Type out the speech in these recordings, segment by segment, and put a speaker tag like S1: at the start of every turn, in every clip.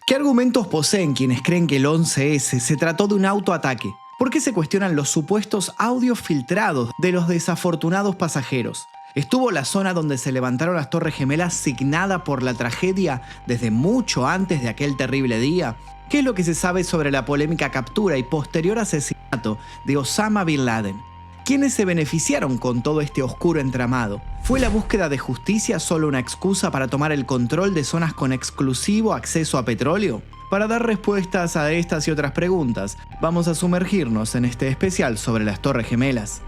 S1: ¿Qué argumentos poseen quienes creen que el 11S se trató de un autoataque? ¿Por qué se cuestionan los supuestos audios filtrados de los desafortunados pasajeros? ¿Estuvo la zona donde se levantaron las Torres Gemelas signada por la tragedia desde mucho antes de aquel terrible día? ¿Qué es lo que se sabe sobre la polémica captura y posterior asesinato de Osama Bin Laden? ¿Quiénes se beneficiaron con todo este oscuro entramado? ¿Fue la búsqueda de justicia solo una excusa para tomar el control de zonas con exclusivo acceso a petróleo? Para dar respuestas a estas y otras preguntas, vamos a sumergirnos en este especial sobre las Torres Gemelas.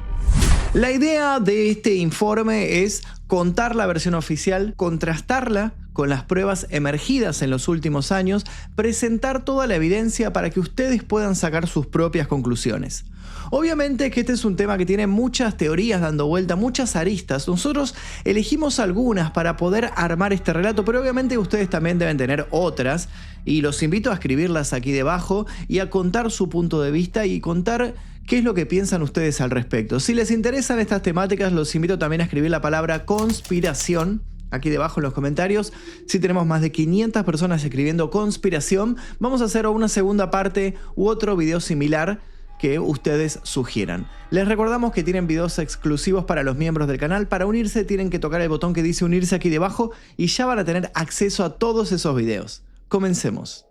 S1: La idea de este informe es contar la versión oficial, contrastarla con las pruebas emergidas en los últimos años, presentar toda la evidencia para que ustedes puedan sacar sus propias conclusiones. Obviamente que este es un tema que tiene muchas teorías dando vuelta, muchas aristas. Nosotros elegimos algunas para poder armar este relato, pero obviamente ustedes también deben tener otras y los invito a escribirlas aquí debajo y a contar su punto de vista y contar qué es lo que piensan ustedes al respecto. Si les interesan estas temáticas, los invito también a escribir la palabra conspiración aquí debajo en los comentarios. Si tenemos más de 500 personas escribiendo conspiración, vamos a hacer una segunda parte u otro video similar que ustedes sugieran. Les recordamos que tienen videos exclusivos para los miembros del canal. Para unirse tienen que tocar el botón que dice unirse aquí debajo y ya van a tener acceso a todos esos videos. Comencemos.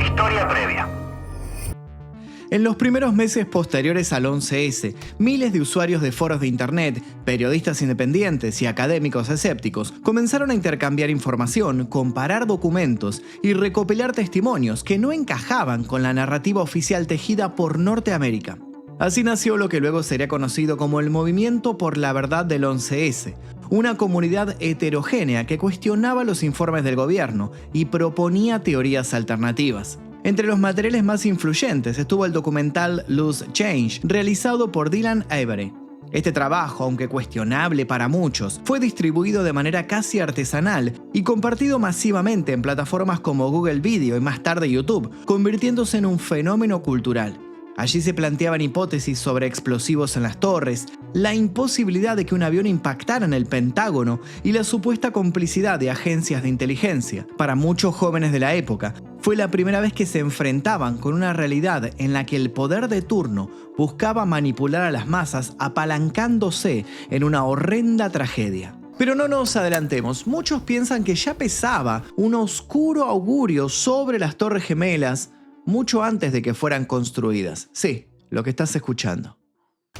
S2: Historia previa.
S1: En los primeros meses posteriores al 11S, miles de usuarios de foros de internet, periodistas independientes y académicos escépticos comenzaron a intercambiar información, comparar documentos y recopilar testimonios que no encajaban con la narrativa oficial tejida por Norteamérica. Así nació lo que luego sería conocido como el Movimiento por la Verdad del 11S, una comunidad heterogénea que cuestionaba los informes del gobierno y proponía teorías alternativas. Entre los materiales más influyentes estuvo el documental Loose Change, realizado por Dylan Avery. Este trabajo, aunque cuestionable para muchos, fue distribuido de manera casi artesanal y compartido masivamente en plataformas como Google Video y más tarde YouTube, convirtiéndose en un fenómeno cultural. Allí se planteaban hipótesis sobre explosivos en las torres, la imposibilidad de que un avión impactara en el Pentágono y la supuesta complicidad de agencias de inteligencia. Para muchos jóvenes de la época, fue la primera vez que se enfrentaban con una realidad en la que el poder de turno buscaba manipular a las masas apalancándose en una horrenda tragedia. Pero no nos adelantemos, muchos piensan que ya pesaba un oscuro augurio sobre las Torres Gemelas mucho antes de que fueran construidas. Sí, lo que estás escuchando.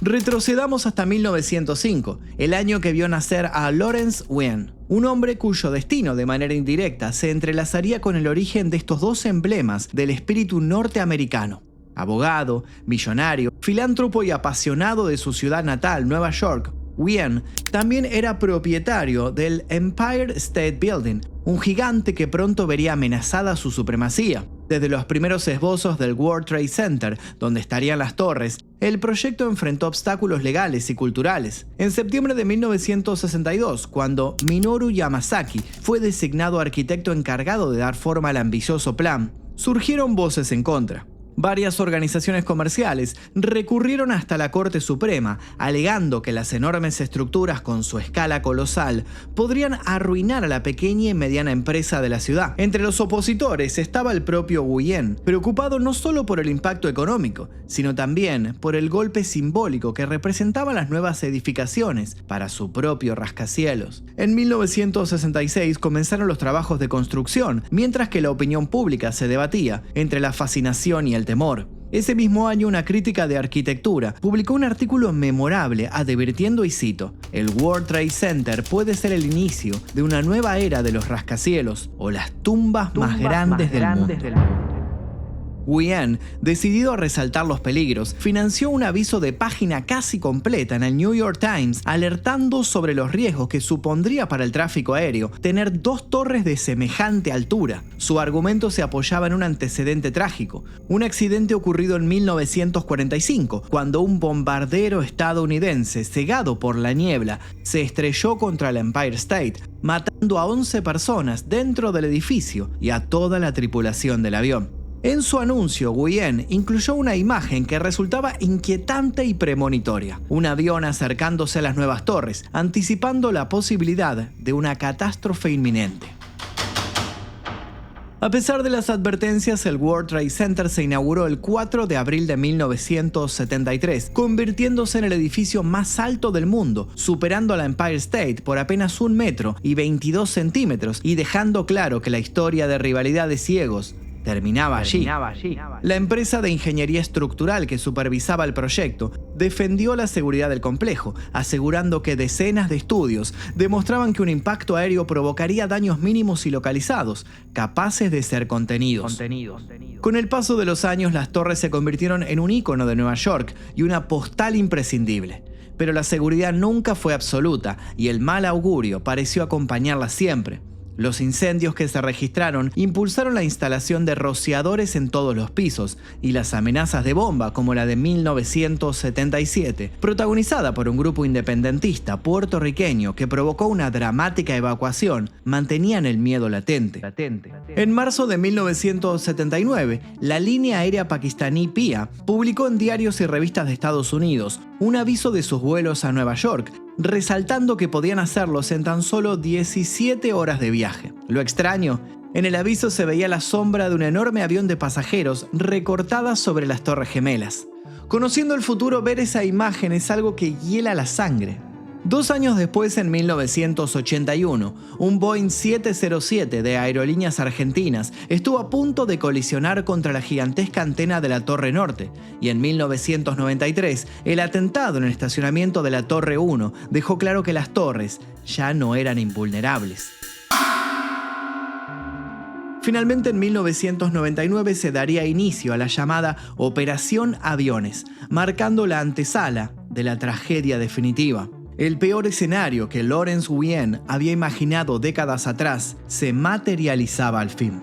S1: Retrocedamos hasta 1905, el año que vio nacer a Lawrence Wien, un hombre cuyo destino de manera indirecta se entrelazaría con el origen de estos dos emblemas del espíritu norteamericano. Abogado, millonario, filántropo y apasionado de su ciudad natal, Nueva York, Wien también era propietario del Empire State Building, un gigante que pronto vería amenazada su supremacía. Desde los primeros esbozos del World Trade Center, donde estarían las torres, el proyecto enfrentó obstáculos legales y culturales. En septiembre de 1962, cuando Minoru Yamasaki fue designado arquitecto encargado de dar forma al ambicioso plan, surgieron voces en contra. Varias organizaciones comerciales recurrieron hasta la Corte Suprema, alegando que las enormes estructuras con su escala colosal podrían arruinar a la pequeña y mediana empresa de la ciudad. Entre los opositores estaba el propio Wien, preocupado no solo por el impacto económico, sino también por el golpe simbólico que representaban las nuevas edificaciones para su propio rascacielos. En 1966 comenzaron los trabajos de construcción, mientras que la opinión pública se debatía entre la fascinación y el temor. Ese mismo año, una crítica de arquitectura publicó un artículo memorable advirtiendo, y cito: "El World Trade Center puede ser el inicio de una nueva era de los rascacielos o las tumbas más grandes del mundo". Wien, decidido a resaltar los peligros, financió un aviso de página casi completa en el New York Times, alertando sobre los riesgos que supondría para el tráfico aéreo tener dos torres de semejante altura. Su argumento se apoyaba en un antecedente trágico, un accidente ocurrido en 1945, cuando un bombardero estadounidense, cegado por la niebla, se estrelló contra el Empire State, matando a 11 personas dentro del edificio y a toda la tripulación del avión. En su anuncio, Nguyen incluyó una imagen que resultaba inquietante y premonitoria: un avión acercándose a las nuevas torres, anticipando la posibilidad de una catástrofe inminente. A pesar de las advertencias, el World Trade Center se inauguró el 4 de abril de 1973, convirtiéndose en el edificio más alto del mundo, superando a la Empire State por apenas 1 metro y 22 centímetros y dejando claro que la historia de rivalidades ciegos terminaba allí. La empresa de ingeniería estructural que supervisaba el proyecto defendió la seguridad del complejo, asegurando que decenas de estudios demostraban que un impacto aéreo provocaría daños mínimos y localizados, capaces de ser contenidos. Con el paso de los años, las torres se convirtieron en un ícono de Nueva York y una postal imprescindible. Pero la seguridad nunca fue absoluta y el mal augurio pareció acompañarla siempre. Los incendios que se registraron impulsaron la instalación de rociadores en todos los pisos y las amenazas de bomba, como la de 1977, protagonizada por un grupo independentista puertorriqueño que provocó una dramática evacuación, mantenían el miedo latente. En marzo de 1979, la línea aérea pakistaní PIA publicó en diarios y revistas de Estados Unidos un aviso de sus vuelos a Nueva York, resaltando que podían hacerlos en tan solo 17 horas de viaje. Lo extraño, en el aviso se veía la sombra de un enorme avión de pasajeros recortada sobre las Torres Gemelas. Conociendo el futuro, ver esa imagen es algo que hiela la sangre. 2 años después, en 1981, un Boeing 707 de Aerolíneas Argentinas estuvo a punto de colisionar contra la gigantesca antena de la Torre Norte, y en 1993, el atentado en el estacionamiento de la Torre 1 dejó claro que las torres ya no eran invulnerables. Finalmente, en 1999 se daría inicio a la llamada Operación Aviones, marcando la antesala de la tragedia definitiva. El peor escenario que Lawrence Nguyen había imaginado décadas atrás se materializaba al fin.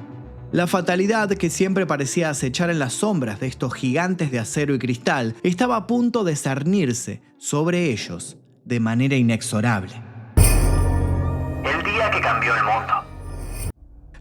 S1: La fatalidad, que siempre parecía acechar en las sombras de estos gigantes de acero y cristal, estaba a punto de cernirse sobre ellos de manera inexorable.
S2: El día que cambió el mundo.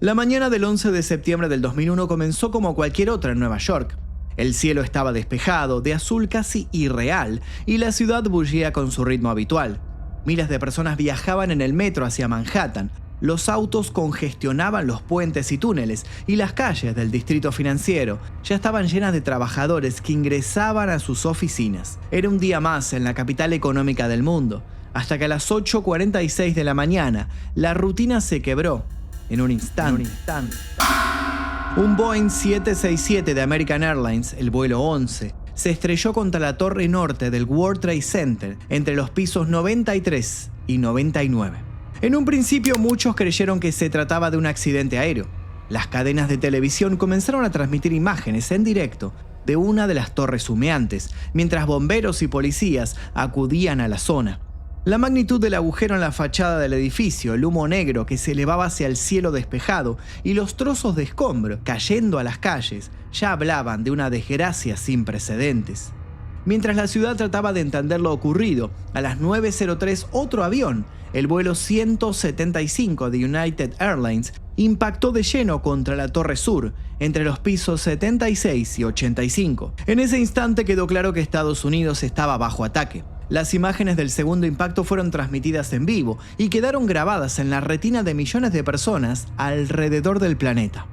S1: La mañana del 11 de septiembre del 2001 comenzó como cualquier otra en Nueva York. El cielo estaba despejado, de azul casi irreal, y la ciudad bullía con su ritmo habitual. Miles de personas viajaban en el metro hacia Manhattan. Los autos congestionaban los puentes y túneles, y las calles del distrito financiero ya estaban llenas de trabajadores que ingresaban a sus oficinas. Era un día más en la capital económica del mundo, hasta que a las 8:46 de la mañana la rutina se quebró en un instante. Un Boeing 767 de American Airlines, el vuelo 11, se estrelló contra la torre norte del World Trade Center entre los pisos 93 y 99. En un principio, muchos creyeron que se trataba de un accidente aéreo. Las cadenas de televisión comenzaron a transmitir imágenes en directo de una de las torres humeantes, mientras bomberos y policías acudían a la zona. La magnitud del agujero en la fachada del edificio, el humo negro que se elevaba hacia el cielo despejado y los trozos de escombro cayendo a las calles ya hablaban de una desgracia sin precedentes. Mientras la ciudad trataba de entender lo ocurrido, a las 9:03 otro avión, el vuelo 175 de United Airlines, impactó de lleno contra la Torre Sur, entre los pisos 76 y 85. En ese instante quedó claro que Estados Unidos estaba bajo ataque. Las imágenes del segundo impacto fueron transmitidas en vivo y quedaron grabadas en la retina de millones de personas alrededor del planeta.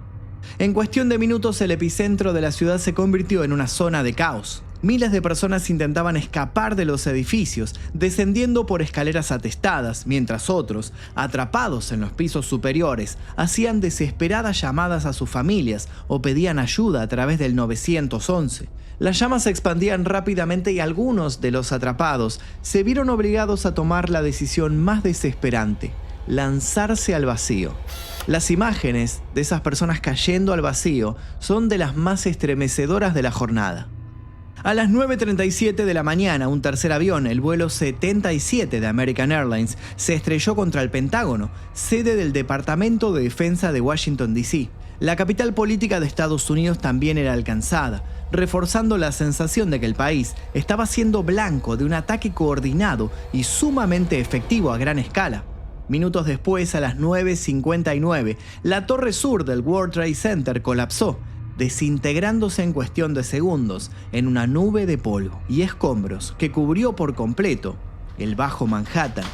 S1: En cuestión de minutos, el epicentro de la ciudad se convirtió en una zona de caos. Miles de personas intentaban escapar de los edificios, descendiendo por escaleras atestadas, mientras otros, atrapados en los pisos superiores, hacían desesperadas llamadas a sus familias o pedían ayuda a través del 911. Las llamas se expandían rápidamente y algunos de los atrapados se vieron obligados a tomar la decisión más desesperante: lanzarse al vacío. Las imágenes de esas personas cayendo al vacío son de las más estremecedoras de la jornada. A las 9:37 de la mañana, un tercer avión, el vuelo 77 de American Airlines, se estrelló contra el Pentágono, sede del Departamento de Defensa de Washington, D.C. La capital política de Estados Unidos también era alcanzada, reforzando la sensación de que el país estaba siendo blanco de un ataque coordinado y sumamente efectivo a gran escala. Minutos después, a las 9:59, la torre sur del World Trade Center colapsó. desintegrándose en cuestión de segundos en una nube de polvo y escombros que cubrió por completo el Bajo Manhattan.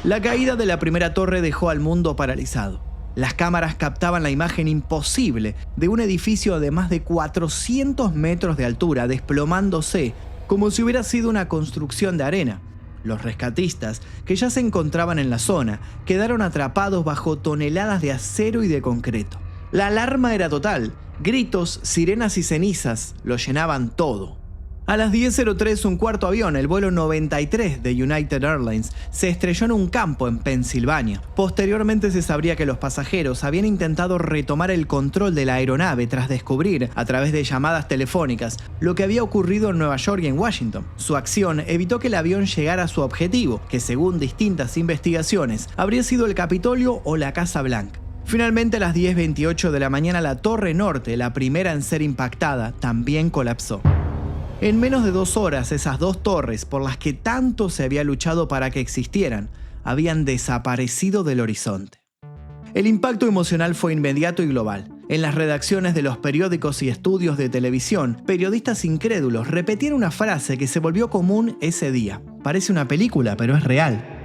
S1: La caída de la primera torre dejó al mundo paralizado. Las cámaras captaban la imagen imposible de un edificio de más de 400 metros de altura desplomándose como si hubiera sido una construcción de arena. Los rescatistas, que ya se encontraban en la zona, quedaron atrapados bajo toneladas de acero y de concreto. La alarma era total. Gritos, sirenas y cenizas lo llenaban todo. A las 10:03 un cuarto avión, el vuelo 93 de United Airlines, se estrelló en un campo en Pensilvania. Posteriormente se sabría que los pasajeros habían intentado retomar el control de la aeronave tras descubrir, a través de llamadas telefónicas, lo que había ocurrido en Nueva York y en Washington. Su acción evitó que el avión llegara a su objetivo, que según distintas investigaciones, habría sido el Capitolio o la Casa Blanca. Finalmente, a las 10:28 de la mañana, la Torre Norte, la primera en ser impactada, también colapsó. En menos de 2 horas, esas 2 torres, por las que tanto se había luchado para que existieran, habían desaparecido del horizonte. El impacto emocional fue inmediato y global. En las redacciones de los periódicos y estudios de televisión, periodistas incrédulos repetían una frase que se volvió común ese día. Parece una película, pero es real.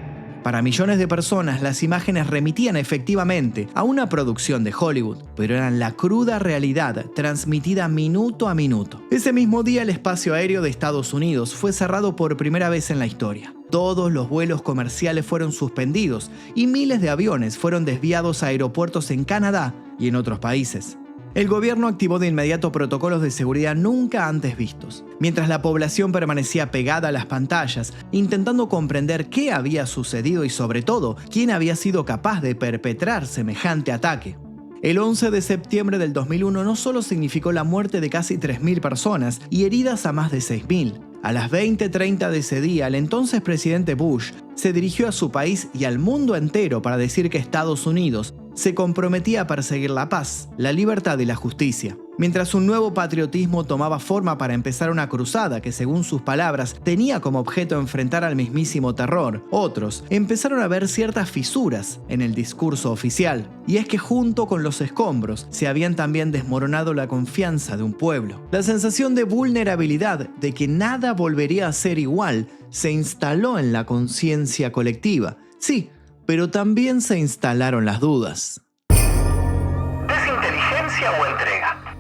S1: Para millones de personas, las imágenes remitían efectivamente a una producción de Hollywood, pero eran la cruda realidad transmitida minuto a minuto. Ese mismo día, el espacio aéreo de Estados Unidos fue cerrado por primera vez en la historia. Todos los vuelos comerciales fueron suspendidos y miles de aviones fueron desviados a aeropuertos en Canadá y en otros países. El gobierno activó de inmediato protocolos de seguridad nunca antes vistos, mientras la población permanecía pegada a las pantallas, intentando comprender qué había sucedido y sobre todo, quién había sido capaz de perpetrar semejante ataque. El 11 de septiembre del 2001 no solo significó la muerte de casi 3.000 personas y heridas a más de 6.000. A las 20:30 de ese día, el entonces presidente Bush se dirigió a su país y al mundo entero para decir que Estados Unidos se comprometía a perseguir la paz, la libertad y la justicia. Mientras un nuevo patriotismo tomaba forma para empezar una cruzada que, según sus palabras, tenía como objeto enfrentar al mismísimo terror, otros empezaron a ver ciertas fisuras en el discurso oficial. Y es que junto con los escombros se habían también desmoronado la confianza de un pueblo. La sensación de vulnerabilidad, de que nada volvería a ser igual, se instaló en la conciencia colectiva. Sí, pero también se instalaron las dudas.
S2: ¿Desinteligencia o entrega?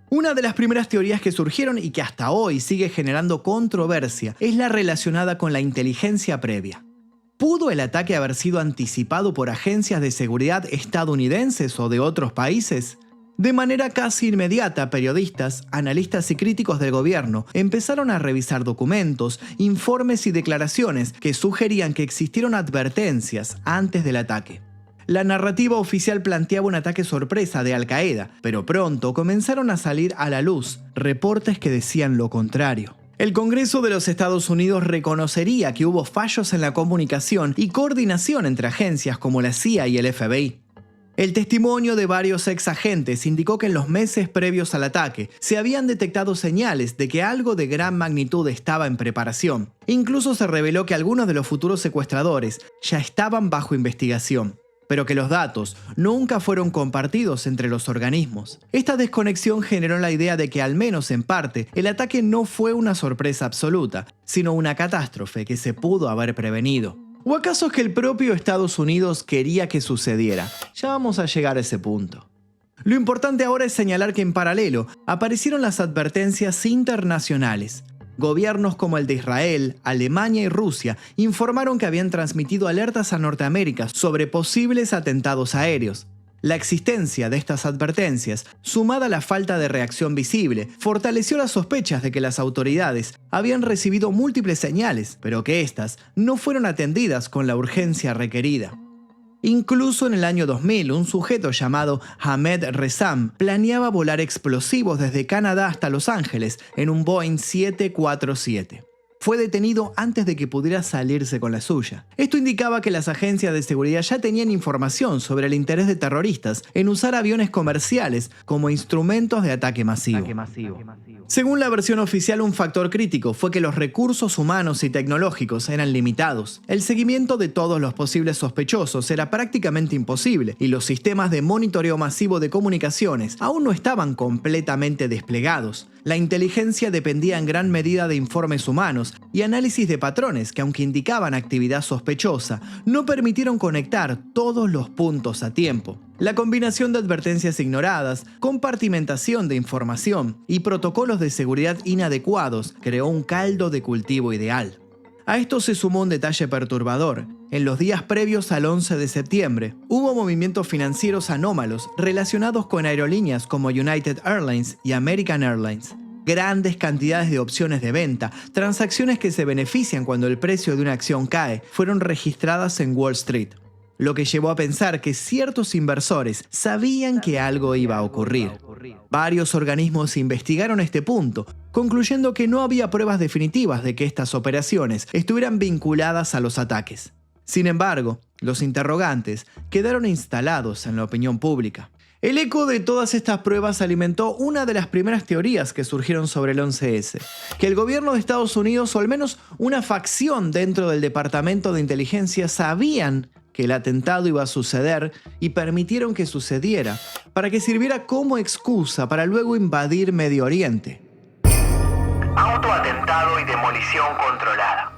S1: Una de las primeras teorías que surgieron y que hasta hoy sigue generando controversia es la relacionada con la inteligencia previa. ¿Pudo el ataque haber sido anticipado por agencias de seguridad estadounidenses o de otros países? De manera casi inmediata, periodistas, analistas y críticos del gobierno empezaron a revisar documentos, informes y declaraciones que sugerían que existieron advertencias antes del ataque. La narrativa oficial planteaba un ataque sorpresa de Al-Qaeda, pero pronto comenzaron a salir a la luz reportes que decían lo contrario. El Congreso de los Estados Unidos reconocería que hubo fallos en la comunicación y coordinación entre agencias como la CIA y el FBI. El testimonio de varios ex agentes indicó que en los meses previos al ataque se habían detectado señales de que algo de gran magnitud estaba en preparación. Incluso se reveló que algunos de los futuros secuestradores ya estaban bajo investigación, pero que los datos nunca fueron compartidos entre los organismos. Esta desconexión generó la idea de que, al menos en parte, el ataque no fue una sorpresa absoluta, sino una catástrofe que se pudo haber prevenido. ¿O acaso es que el propio Estados Unidos quería que sucediera? Ya vamos a llegar a ese punto. Lo importante ahora es señalar que en paralelo aparecieron las advertencias internacionales. Gobiernos como el de Israel, Alemania y Rusia informaron que habían transmitido alertas a Norteamérica sobre posibles atentados aéreos. La existencia de estas advertencias, sumada a la falta de reacción visible, fortaleció las sospechas de que las autoridades habían recibido múltiples señales, pero que éstas no fueron atendidas con la urgencia requerida. Incluso en el año 2000, un sujeto llamado Ahmed Ressam planeaba volar explosivos desde Canadá hasta Los Ángeles en un Boeing 747. fue detenido antes de que pudiera salirse con la suya. Esto indicaba que las agencias de seguridad ya tenían información sobre el interés de terroristas en usar aviones comerciales como instrumentos de ataque masivo. Según la versión oficial, un factor crítico fue que los recursos humanos y tecnológicos eran limitados. El seguimiento de todos los posibles sospechosos era prácticamente imposible y los sistemas de monitoreo masivo de comunicaciones aún no estaban completamente desplegados. La inteligencia dependía en gran medida de informes humanos y análisis de patrones que, aunque indicaban actividad sospechosa, no permitieron conectar todos los puntos a tiempo. La combinación de advertencias ignoradas, compartimentación de información y protocolos de seguridad inadecuados creó un caldo de cultivo ideal. A esto se sumó un detalle perturbador. En los días previos al 11 de septiembre, hubo movimientos financieros anómalos relacionados con aerolíneas como United Airlines y American Airlines. Grandes cantidades de opciones de venta, transacciones que se benefician cuando el precio de una acción cae, fueron registradas en Wall Street, lo que llevó a pensar que ciertos inversores sabían que algo iba a ocurrir. Varios organismos investigaron este punto, concluyendo que no había pruebas definitivas de que estas operaciones estuvieran vinculadas a los ataques. Sin embargo, los interrogantes quedaron instalados en la opinión pública. El eco de todas estas pruebas alimentó una de las primeras teorías que surgieron sobre el 11S, que el gobierno de Estados Unidos, o al menos una facción dentro del Departamento de Inteligencia, sabían que el atentado iba a suceder y permitieron que sucediera para que sirviera como excusa para luego invadir Medio Oriente.
S2: Autoatentado y demolición controlada.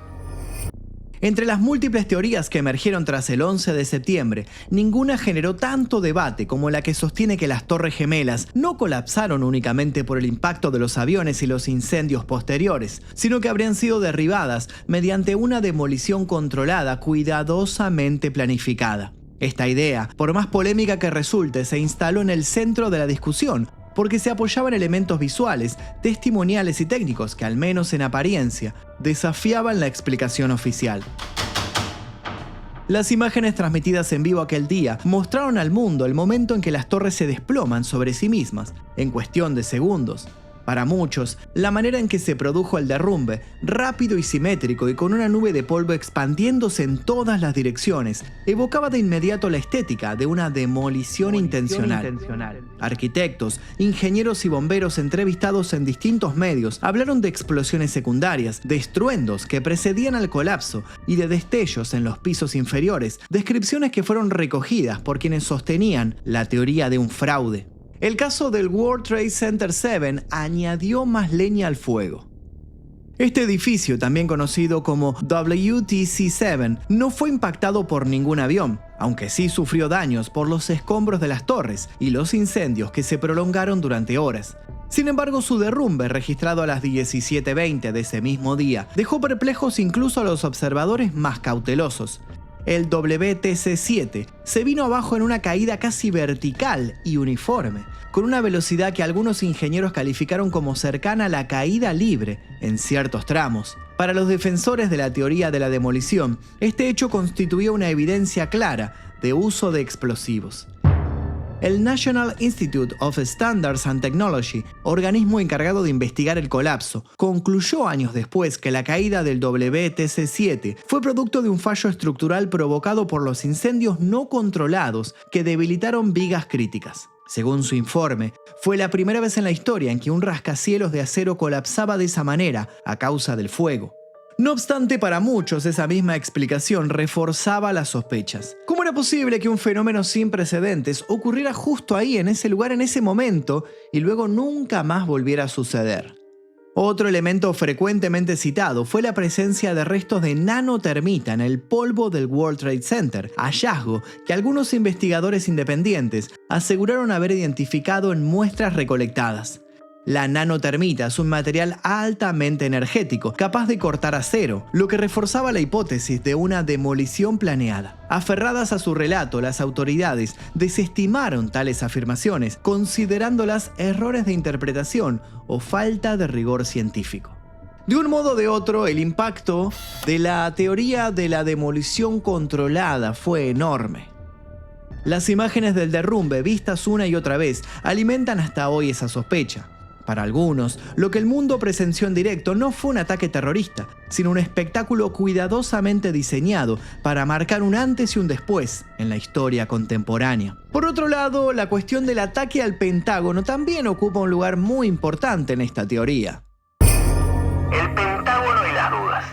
S1: Entre las múltiples teorías que emergieron tras el 11 de septiembre, ninguna generó tanto debate como la que sostiene que las Torres Gemelas no colapsaron únicamente por el impacto de los aviones y los incendios posteriores, sino que habrían sido derribadas mediante una demolición controlada cuidadosamente planificada. Esta idea, por más polémica que resulte, se instaló en el centro de la discusión, porque se apoyaban elementos visuales, testimoniales y técnicos que, al menos en apariencia, desafiaban la explicación oficial. Las imágenes transmitidas en vivo aquel día mostraron al mundo el momento en que las torres se desploman sobre sí mismas, en cuestión de segundos. Para muchos, la manera en que se produjo el derrumbe, rápido y simétrico y con una nube de polvo expandiéndose en todas las direcciones, evocaba de inmediato la estética de una demolición intencional. Arquitectos, ingenieros y bomberos entrevistados en distintos medios hablaron de explosiones secundarias, de estruendos que precedían al colapso y de destellos en los pisos inferiores, descripciones que fueron recogidas por quienes sostenían la teoría de un fraude. El caso del World Trade Center 7 añadió más leña al fuego. Este edificio, también conocido como WTC-7, no fue impactado por ningún avión, aunque sí sufrió daños por los escombros de las torres y los incendios que se prolongaron durante horas. Sin embargo, su derrumbe, registrado a las 17:20 de ese mismo día, dejó perplejos incluso a los observadores más cautelosos. El WTC-7 se vino abajo en una caída casi vertical y uniforme, con una velocidad que algunos ingenieros calificaron como cercana a la caída libre en ciertos tramos. Para los defensores de la teoría de la demolición, este hecho constituía una evidencia clara de uso de explosivos. El National Institute of Standards and Technology, organismo encargado de investigar el colapso, concluyó años después que la caída del WTC-7 fue producto de un fallo estructural provocado por los incendios no controlados que debilitaron vigas críticas. Según su informe, fue la primera vez en la historia en que un rascacielos de acero colapsaba de esa manera a causa del fuego. No obstante, para muchos esa misma explicación reforzaba las sospechas. ¿Cómo era posible que un fenómeno sin precedentes ocurriera justo ahí, en ese lugar, en ese momento, y luego nunca más volviera a suceder? Otro elemento frecuentemente citado fue la presencia de restos de nanotermita en el polvo del World Trade Center, hallazgo que algunos investigadores independientes aseguraron haber identificado en muestras recolectadas. La nanotermita es un material altamente energético, capaz de cortar acero, lo que reforzaba la hipótesis de una demolición planeada. Aferradas a su relato, las autoridades desestimaron tales afirmaciones, considerándolas errores de interpretación o falta de rigor científico. De un modo o de otro, el impacto de la teoría de la demolición controlada fue enorme. Las imágenes del derrumbe, vistas una y otra vez, alimentan hasta hoy esa sospecha. Para algunos, lo que el mundo presenció en directo no fue un ataque terrorista, sino un espectáculo cuidadosamente diseñado para marcar un antes y un después en la historia contemporánea. Por otro lado, la cuestión del ataque al Pentágono también ocupa un lugar muy importante en esta teoría.
S2: El Pentágono y las dudas.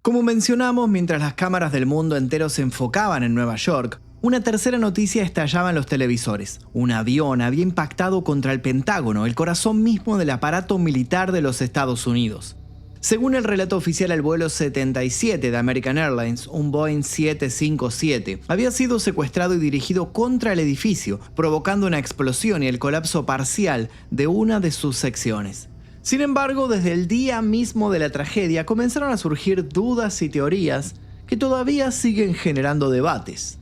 S1: Como mencionamos, mientras las cámaras del mundo entero se enfocaban en Nueva York, una tercera noticia estallaba en los televisores. Un avión había impactado contra el Pentágono, el corazón mismo del aparato militar de los Estados Unidos. Según el relato oficial, el vuelo 77 de American Airlines, un Boeing 757, había sido secuestrado y dirigido contra el edificio, provocando una explosión y el colapso parcial de una de sus secciones. Sin embargo, desde el día mismo de la tragedia comenzaron a surgir dudas y teorías que todavía siguen generando debates.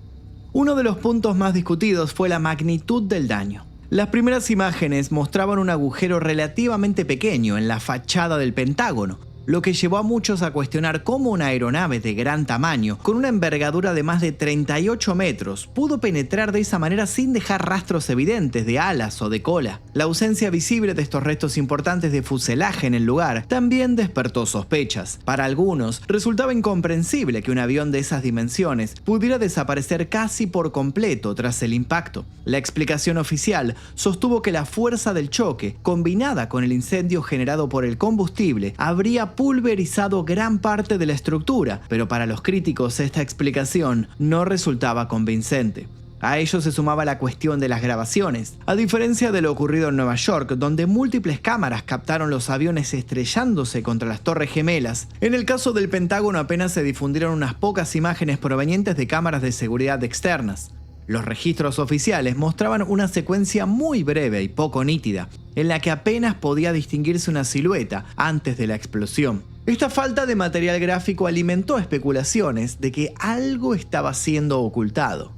S1: Uno de los puntos más discutidos fue la magnitud del daño. Las primeras imágenes mostraban un agujero relativamente pequeño en la fachada del Pentágono, lo que llevó a muchos a cuestionar cómo una aeronave de gran tamaño, con una envergadura de más de 38 metros, pudo penetrar de esa manera sin dejar rastros evidentes de alas o de cola. La ausencia visible de estos restos importantes de fuselaje en el lugar también despertó sospechas. Para algunos, resultaba incomprensible que un avión de esas dimensiones pudiera desaparecer casi por completo tras el impacto. La explicación oficial sostuvo que la fuerza del choque, combinada con el incendio generado por el combustible, habría pulverizado gran parte de la estructura, pero para los críticos esta explicación no resultaba convincente. A ello se sumaba la cuestión de las grabaciones. A diferencia de lo ocurrido en Nueva York, donde múltiples cámaras captaron los aviones estrellándose contra las Torres Gemelas, en el caso del Pentágono apenas se difundieron unas pocas imágenes provenientes de cámaras de seguridad externas. Los registros oficiales mostraban una secuencia muy breve y poco nítida, en la que apenas podía distinguirse una silueta antes de la explosión. Esta falta de material gráfico alimentó especulaciones de que algo estaba siendo ocultado.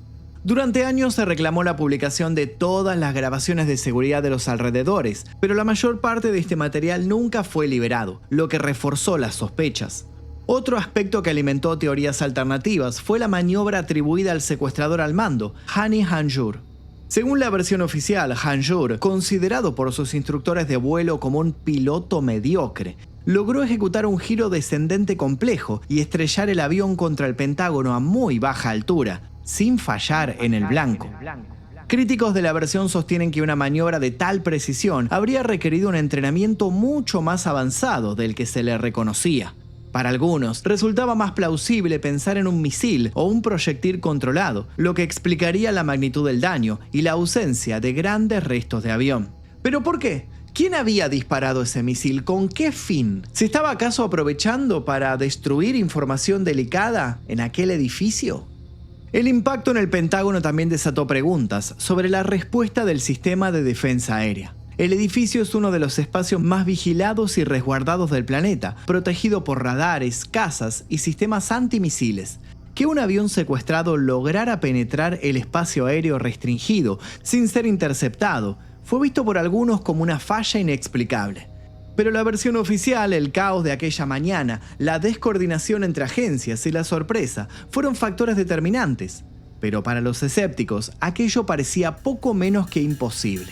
S1: Durante años se reclamó la publicación de todas las grabaciones de seguridad de los alrededores, pero la mayor parte de este material nunca fue liberado, lo que reforzó las sospechas. Otro aspecto que alimentó teorías alternativas fue la maniobra atribuida al secuestrador al mando, Hani Hanjour. Según la versión oficial, Hanjour, considerado por sus instructores de vuelo como un piloto mediocre, logró ejecutar un giro descendente complejo y estrellar el avión contra el Pentágono a muy baja altura, sin fallar en el blanco. Críticos de la versión sostienen que una maniobra de tal precisión habría requerido un entrenamiento mucho más avanzado del que se le reconocía. Para algunos, resultaba más plausible pensar en un misil o un proyectil controlado, lo que explicaría la magnitud del daño y la ausencia de grandes restos de avión. ¿Pero por qué? ¿Quién había disparado ese misil? ¿Con qué fin? ¿Se estaba acaso aprovechando para destruir información delicada en aquel edificio? El impacto en el Pentágono también desató preguntas sobre la respuesta del sistema de defensa aérea. El edificio es uno de los espacios más vigilados y resguardados del planeta, protegido por radares, cazas y sistemas antimisiles. Que un avión secuestrado lograra penetrar el espacio aéreo restringido sin ser interceptado fue visto por algunos como una falla inexplicable. Pero la versión oficial, el caos de aquella mañana, la descoordinación entre agencias y la sorpresa fueron factores determinantes. Pero para los escépticos, aquello parecía poco menos que imposible.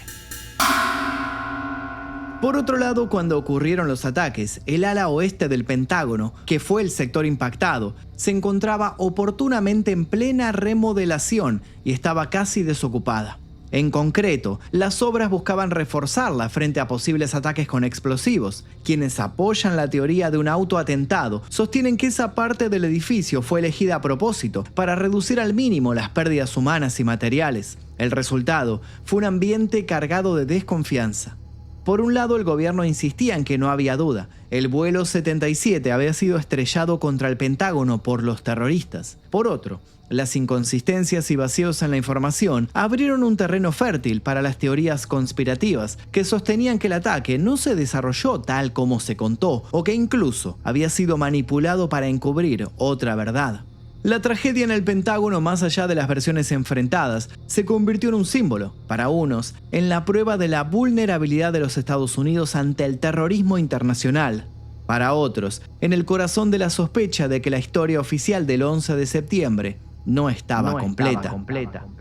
S1: Por otro lado, cuando ocurrieron los ataques, el ala oeste del Pentágono, que fue el sector impactado, se encontraba oportunamente en plena remodelación y estaba casi desocupada. En concreto, las obras buscaban reforzarla frente a posibles ataques con explosivos. Quienes apoyan la teoría de un autoatentado sostienen que esa parte del edificio fue elegida a propósito para reducir al mínimo las pérdidas humanas y materiales. El resultado fue un ambiente cargado de desconfianza. Por un lado, el gobierno insistía en que no había duda. El vuelo 77 había sido estrellado contra el Pentágono por los terroristas. Por otro, las inconsistencias y vacíos en la información abrieron un terreno fértil para las teorías conspirativas que sostenían que el ataque no se desarrolló tal como se contó o que incluso había sido manipulado para encubrir otra verdad. La tragedia en el Pentágono, más allá de las versiones enfrentadas, se convirtió en un símbolo, para unos, en la prueba de la vulnerabilidad de los Estados Unidos ante el terrorismo internacional. Para otros, en el corazón de la sospecha de que la historia oficial del 11 de septiembre no estaba completa.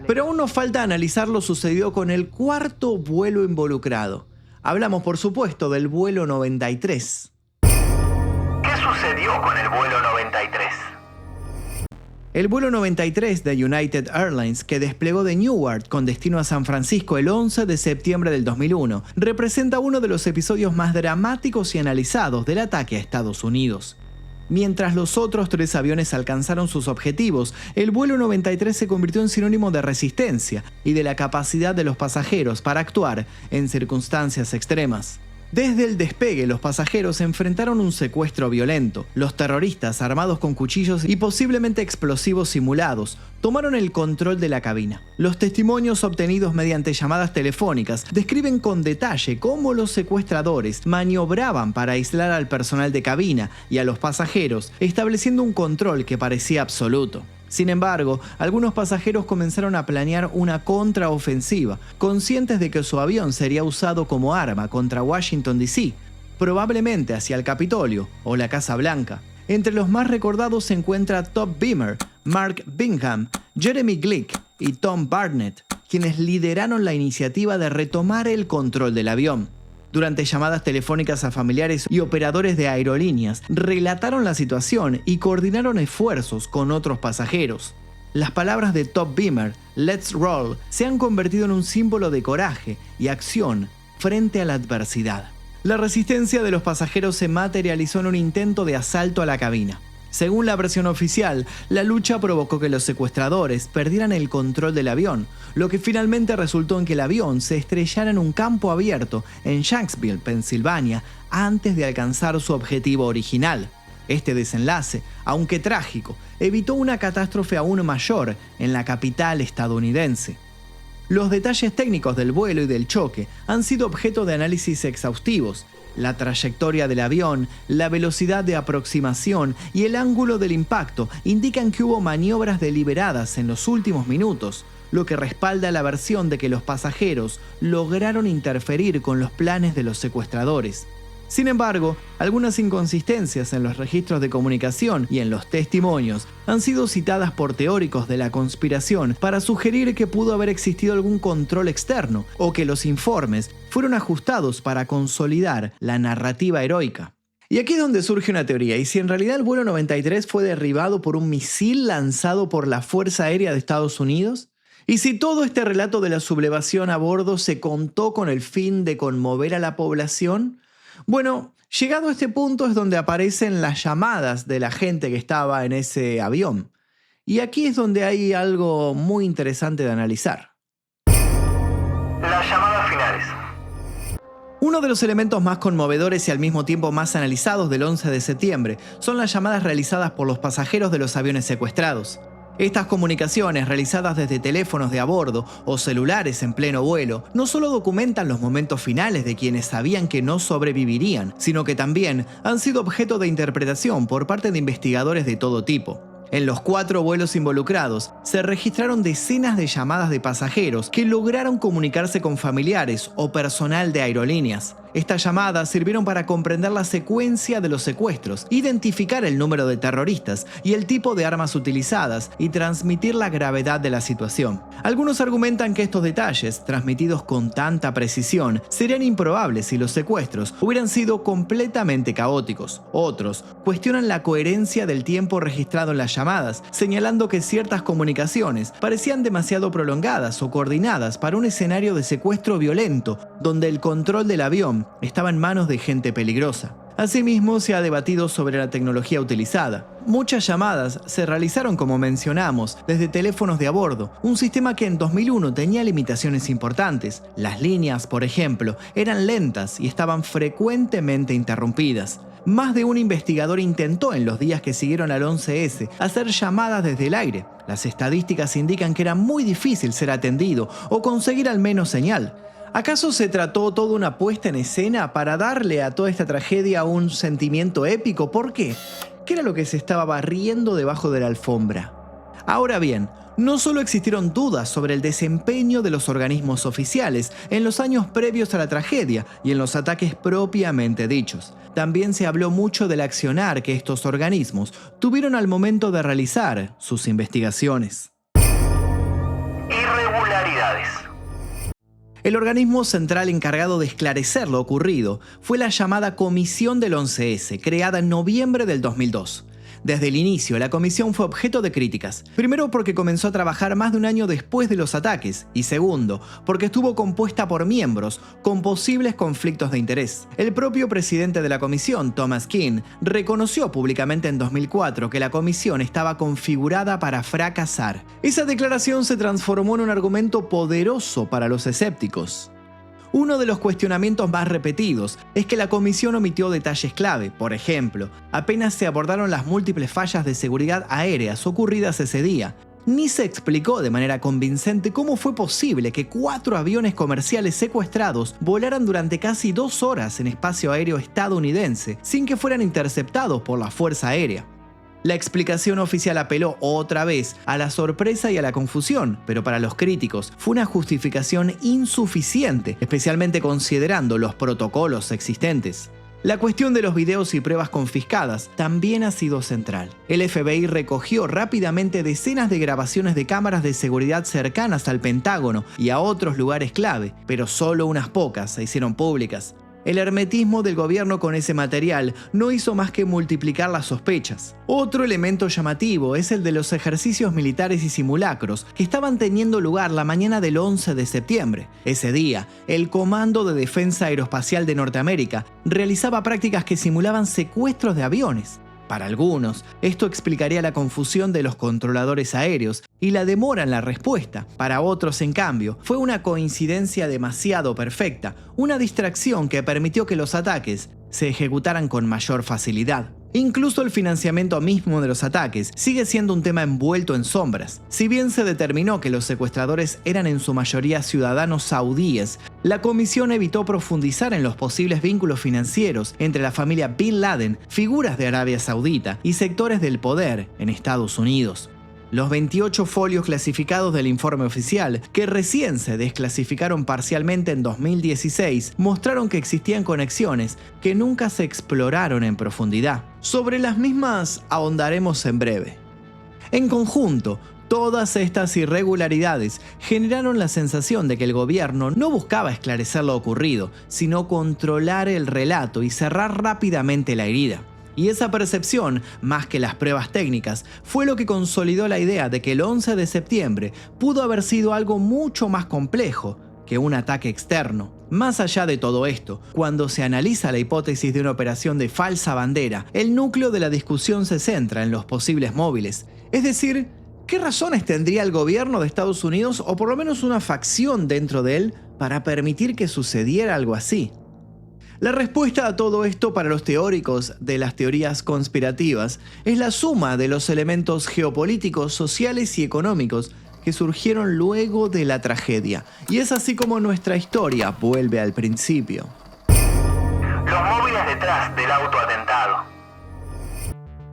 S1: Pero aún nos falta analizar lo sucedido con el cuarto vuelo involucrado. Hablamos, por supuesto, del vuelo 93.
S2: ¿Qué sucedió con el vuelo 93?
S1: El vuelo 93 de United Airlines, que desplegó de Newark con destino a San Francisco el 11 de septiembre del 2001, representa uno de los episodios más dramáticos y analizados del ataque a Estados Unidos. Mientras los otros 3 aviones alcanzaron sus objetivos, el vuelo 93 se convirtió en sinónimo de resistencia y de la capacidad de los pasajeros para actuar en circunstancias extremas. Desde el despegue, los pasajeros enfrentaron un secuestro violento. Los terroristas, armados con cuchillos y posiblemente explosivos simulados, tomaron el control de la cabina. Los testimonios obtenidos mediante llamadas telefónicas describen con detalle cómo los secuestradores maniobraban para aislar al personal de cabina y a los pasajeros, estableciendo un control que parecía absoluto. Sin embargo, algunos pasajeros comenzaron a planear una contraofensiva, conscientes de que su avión sería usado como arma contra Washington, D.C., probablemente hacia el Capitolio o la Casa Blanca. Entre los más recordados se encuentra Top Beamer, Mark Bingham, Jeremy Glick y Tom Barnett, quienes lideraron la iniciativa de retomar el control del avión. Durante llamadas telefónicas a familiares y operadores de aerolíneas, relataron la situación y coordinaron esfuerzos con otros pasajeros. Las palabras de Top Beamer, "Let's roll", se han convertido en un símbolo de coraje y acción frente a la adversidad. La resistencia de los pasajeros se materializó en un intento de asalto a la cabina. Según la versión oficial, la lucha provocó que los secuestradores perdieran el control del avión, lo que finalmente resultó en que el avión se estrellara en un campo abierto en Shanksville, Pensilvania, antes de alcanzar su objetivo original. Este desenlace, aunque trágico, evitó una catástrofe aún mayor en la capital estadounidense. Los detalles técnicos del vuelo y del choque han sido objeto de análisis exhaustivos. La trayectoria del avión, la velocidad de aproximación y el ángulo del impacto indican que hubo maniobras deliberadas en los últimos minutos, lo que respalda la versión de que los pasajeros lograron interferir con los planes de los secuestradores. Sin embargo, algunas inconsistencias en los registros de comunicación y en los testimonios han sido citadas por teóricos de la conspiración para sugerir que pudo haber existido algún control externo o que los informes fueron ajustados para consolidar la narrativa heroica. Y aquí es donde surge una teoría, y si en realidad el vuelo 93 fue derribado por un misil lanzado por la Fuerza Aérea de Estados Unidos, y si todo este relato de la sublevación a bordo se contó con el fin de conmover a la población. Bueno, llegado a este punto es donde aparecen las llamadas de la gente que estaba en ese avión. Y aquí es donde hay algo muy interesante de analizar.
S2: Las llamadas finales.
S1: Uno de los elementos más conmovedores y al mismo tiempo más analizados del 11 de septiembre son las llamadas realizadas por los pasajeros de los aviones secuestrados. Estas comunicaciones, realizadas desde teléfonos de a bordo o celulares en pleno vuelo, no solo documentan los momentos finales de quienes sabían que no sobrevivirían, sino que también han sido objeto de interpretación por parte de investigadores de todo tipo. En los 4 vuelos involucrados, se registraron decenas de llamadas de pasajeros que lograron comunicarse con familiares o personal de aerolíneas. Estas llamadas sirvieron para comprender la secuencia de los secuestros, identificar el número de terroristas y el tipo de armas utilizadas y transmitir la gravedad de la situación. Algunos argumentan que estos detalles, transmitidos con tanta precisión, serían improbables si los secuestros hubieran sido completamente caóticos. Otros cuestionan la coherencia del tiempo registrado en las llamadas, señalando que ciertas comunicaciones parecían demasiado prolongadas o coordinadas para un escenario de secuestro violento, donde el control del avión estaba en manos de gente peligrosa. Asimismo, se ha debatido sobre la tecnología utilizada. Muchas llamadas se realizaron, como mencionamos, desde teléfonos de a bordo, un sistema que en 2001 tenía limitaciones importantes. Las líneas, por ejemplo, eran lentas y estaban frecuentemente interrumpidas. Más de un investigador intentó en los días que siguieron al 11S hacer llamadas desde el aire. Las estadísticas indican que era muy difícil ser atendido o conseguir al menos señal. ¿Acaso se trató toda una puesta en escena para darle a toda esta tragedia un sentimiento épico? ¿Por qué? ¿Qué era lo que se estaba barriendo debajo de la alfombra? Ahora bien, no solo existieron dudas sobre el desempeño de los organismos oficiales en los años previos a la tragedia y en los ataques propiamente dichos. También se habló mucho del accionar que estos organismos tuvieron al momento de realizar sus investigaciones.
S2: Irregularidades.
S1: El organismo central encargado de esclarecer lo ocurrido fue la llamada Comisión del 11S, creada en noviembre del 2002. Desde el inicio, la comisión fue objeto de críticas. Primero, porque comenzó a trabajar más de un año después de los ataques. Y segundo, porque estuvo compuesta por miembros con posibles conflictos de interés. El propio presidente de la comisión, Thomas Kean, reconoció públicamente en 2004 que la comisión estaba configurada para fracasar. Esa declaración se transformó en un argumento poderoso para los escépticos. Uno de los cuestionamientos más repetidos es que la comisión omitió detalles clave. Por ejemplo, apenas se abordaron las múltiples fallas de seguridad aéreas ocurridas ese día. Ni se explicó de manera convincente cómo fue posible que 4 aviones comerciales secuestrados volaran durante casi 2 horas en espacio aéreo estadounidense sin que fueran interceptados por la Fuerza Aérea. La explicación oficial apeló otra vez a la sorpresa y a la confusión, pero para los críticos fue una justificación insuficiente, especialmente considerando los protocolos existentes. La cuestión de los videos y pruebas confiscadas también ha sido central. El FBI recogió rápidamente decenas de grabaciones de cámaras de seguridad cercanas al Pentágono y a otros lugares clave, pero solo unas pocas se hicieron públicas. El hermetismo del gobierno con ese material no hizo más que multiplicar las sospechas. Otro elemento llamativo es el de los ejercicios militares y simulacros que estaban teniendo lugar la mañana del 11 de septiembre. Ese día, el Comando de Defensa Aeroespacial de Norteamérica realizaba prácticas que simulaban secuestros de aviones. Para algunos, esto explicaría la confusión de los controladores aéreos y la demora en la respuesta. Para otros, en cambio, fue una coincidencia demasiado perfecta, una distracción que permitió que los ataques se ejecutaran con mayor facilidad. Incluso el financiamiento mismo de los ataques sigue siendo un tema envuelto en sombras. Si bien se determinó que los secuestradores eran en su mayoría ciudadanos saudíes, la comisión evitó profundizar en los posibles vínculos financieros entre la familia Bin Laden, figuras de Arabia Saudita y sectores del poder en Estados Unidos. Los 28 folios clasificados del informe oficial, que recién se desclasificaron parcialmente en 2016, mostraron que existían conexiones que nunca se exploraron en profundidad. Sobre las mismas ahondaremos en breve. En conjunto, todas estas irregularidades generaron la sensación de que el gobierno no buscaba esclarecer lo ocurrido, sino controlar el relato y cerrar rápidamente la herida. Y esa percepción, más que las pruebas técnicas, fue lo que consolidó la idea de que el 11 de septiembre pudo haber sido algo mucho más complejo que un ataque externo. Más allá de todo esto, cuando se analiza la hipótesis de una operación de falsa bandera, el núcleo de la discusión se centra en los posibles móviles. Es decir, ¿qué razones tendría el gobierno de Estados Unidos, o por lo menos una facción dentro de él, para permitir que sucediera algo así? La respuesta a todo esto para los teóricos de las teorías conspirativas es la suma de los elementos geopolíticos, sociales y económicos que surgieron luego de la tragedia. Y es así como nuestra historia vuelve al principio.
S2: Los móviles detrás del autoatentado.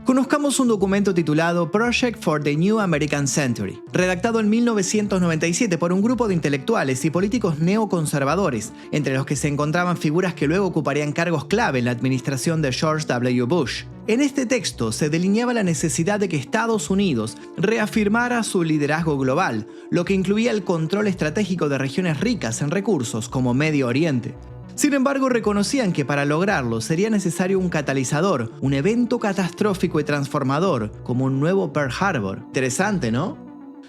S1: Conozcamos un documento titulado Project for the New American Century, redactado en 1997 por un grupo de intelectuales y políticos neoconservadores, entre los que se encontraban figuras que luego ocuparían cargos clave en la administración de George W. Bush. En este texto se delineaba la necesidad de que Estados Unidos reafirmara su liderazgo global, lo que incluía el control estratégico de regiones ricas en recursos como Medio Oriente. Sin embargo, reconocían que para lograrlo sería necesario un catalizador, un evento catastrófico y transformador, como un nuevo Pearl Harbor. Interesante, ¿no?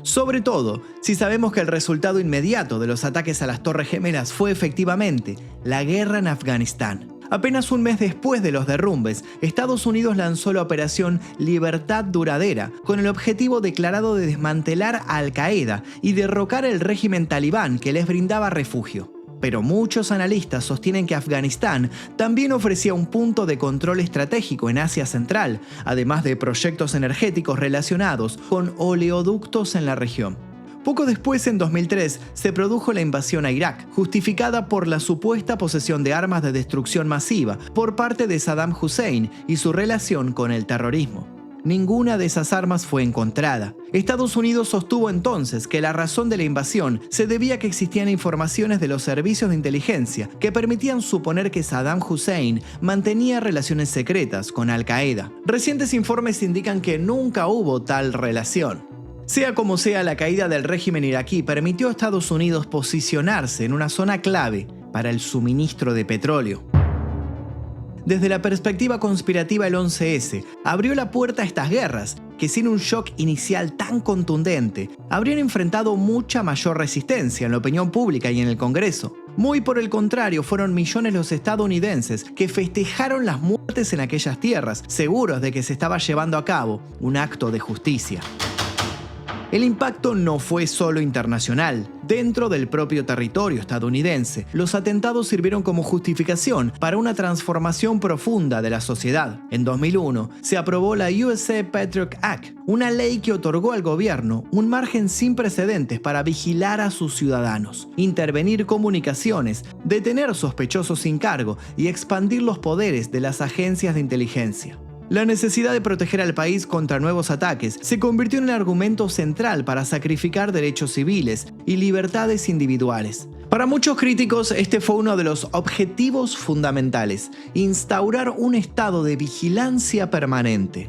S1: Sobre todo, si sabemos que el resultado inmediato de los ataques a las Torres Gemelas fue efectivamente la guerra en Afganistán. Apenas un mes después de los derrumbes, Estados Unidos lanzó la operación Libertad Duradera, con el objetivo declarado de desmantelar a Al-Qaeda y derrocar el régimen talibán que les brindaba refugio. Pero muchos analistas sostienen que Afganistán también ofrecía un punto de control estratégico en Asia Central, además de proyectos energéticos relacionados con oleoductos en la región. Poco después, en 2003, se produjo la invasión a Irak, justificada por la supuesta posesión de armas de destrucción masiva por parte de Saddam Hussein y su relación con el terrorismo. Ninguna de esas armas fue encontrada. Estados Unidos sostuvo entonces que la razón de la invasión se debía a que existían informaciones de los servicios de inteligencia que permitían suponer que Saddam Hussein mantenía relaciones secretas con Al-Qaeda. Recientes informes indican que nunca hubo tal relación. Sea como sea, la caída del régimen iraquí permitió a Estados Unidos posicionarse en una zona clave para el suministro de petróleo. Desde la perspectiva conspirativa, el 11S abrió la puerta a estas guerras, que sin un shock inicial tan contundente, habrían enfrentado mucha mayor resistencia en la opinión pública y en el Congreso. Muy por el contrario, fueron millones los estadounidenses que festejaron las muertes en aquellas tierras, seguros de que se estaba llevando a cabo un acto de justicia. El impacto no fue solo internacional. Dentro del propio territorio estadounidense, los atentados sirvieron como justificación para una transformación profunda de la sociedad. En 2001, se aprobó la USA Patriot Act, una ley que otorgó al gobierno un margen sin precedentes para vigilar a sus ciudadanos, intervenir comunicaciones, detener sospechosos sin cargo y expandir los poderes de las agencias de inteligencia. La necesidad de proteger al país contra nuevos ataques se convirtió en el argumento central para sacrificar derechos civiles y libertades individuales. Para muchos críticos, este fue uno de los objetivos fundamentales: instaurar un estado de vigilancia permanente.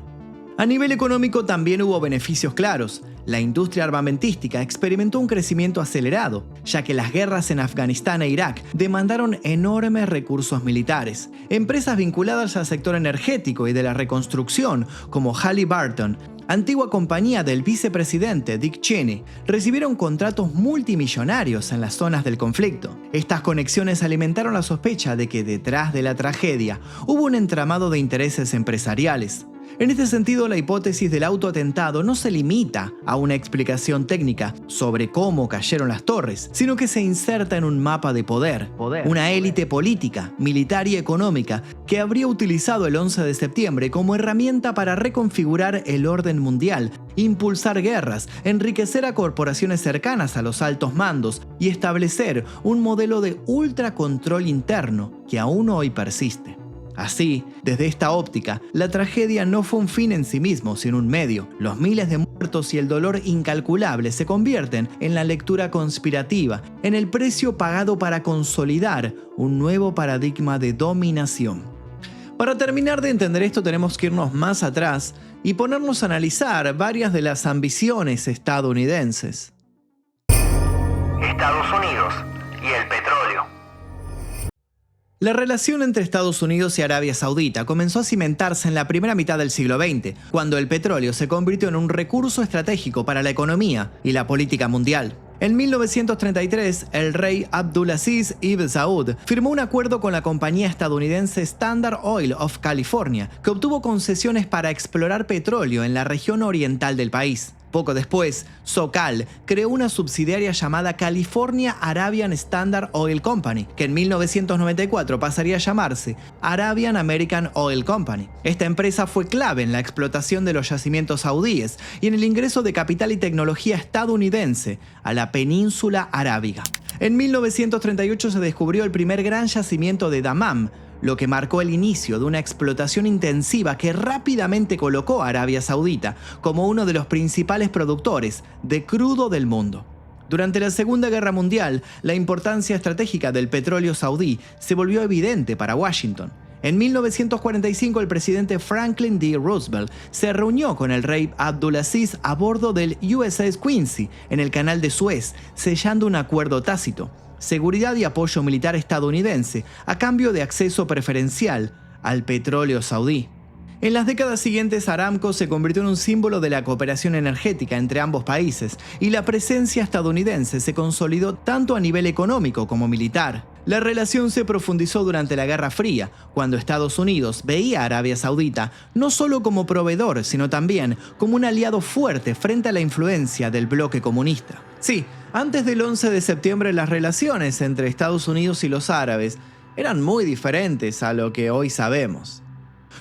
S1: A nivel económico también hubo beneficios claros. La industria armamentística experimentó un crecimiento acelerado, ya que las guerras en Afganistán e Irak demandaron enormes recursos militares. Empresas vinculadas al sector energético y de la reconstrucción, como Halliburton, antigua compañía del vicepresidente Dick Cheney, recibieron contratos multimillonarios en las zonas del conflicto. Estas conexiones alimentaron la sospecha de que detrás de la tragedia hubo un entramado de intereses empresariales. En este sentido, la hipótesis del autoatentado no se limita a una explicación técnica sobre cómo cayeron las torres, sino que se inserta en un mapa de poder, una élite política, militar y económica que habría utilizado el 11 de septiembre como herramienta para reconfigurar el orden mundial, impulsar guerras, enriquecer a corporaciones cercanas a los altos mandos y establecer un modelo de ultracontrol interno que aún hoy persiste. Así, desde esta óptica, la tragedia no fue un fin en sí mismo, sino un medio. Los miles de muertos y el dolor incalculable se convierten en la lectura conspirativa, en el precio pagado para consolidar un nuevo paradigma de dominación. Para terminar de entender esto, tenemos que irnos más atrás y ponernos a analizar varias de las ambiciones estadounidenses.
S2: Estados Unidos y el petróleo.
S1: La relación entre Estados Unidos y Arabia Saudita comenzó a cimentarse en la primera mitad del siglo XX, cuando el petróleo se convirtió en un recurso estratégico para la economía y la política mundial. En 1933, el rey Abdulaziz ibn Saud firmó un acuerdo con la compañía estadounidense Standard Oil of California, que obtuvo concesiones para explorar petróleo en la región oriental del país. Poco después, SoCal creó una subsidiaria llamada California Arabian Standard Oil Company, que en 1994 pasaría a llamarse Arabian American Oil Company. Esta empresa fue clave en la explotación de los yacimientos saudíes y en el ingreso de capital y tecnología estadounidense a la península arábiga. En 1938 se descubrió el primer gran yacimiento de Dammam, lo que marcó el inicio de una explotación intensiva que rápidamente colocó a Arabia Saudita como uno de los principales productores de crudo del mundo. Durante la Segunda Guerra Mundial, la importancia estratégica del petróleo saudí se volvió evidente para Washington. En 1945, el presidente Franklin D. Roosevelt se reunió con el rey Abdulaziz a bordo del USS Quincy en el canal de Suez, sellando un acuerdo tácito: seguridad y apoyo militar estadounidense a cambio de acceso preferencial al petróleo saudí. En las décadas siguientes, Aramco se convirtió en un símbolo de la cooperación energética entre ambos países y la presencia estadounidense se consolidó tanto a nivel económico como militar. La relación se profundizó durante la Guerra Fría, cuando Estados Unidos veía a Arabia Saudita no solo como proveedor, sino también como un aliado fuerte frente a la influencia del bloque comunista. Sí, antes del 11 de septiembre las relaciones entre Estados Unidos y los árabes eran muy diferentes a lo que hoy sabemos.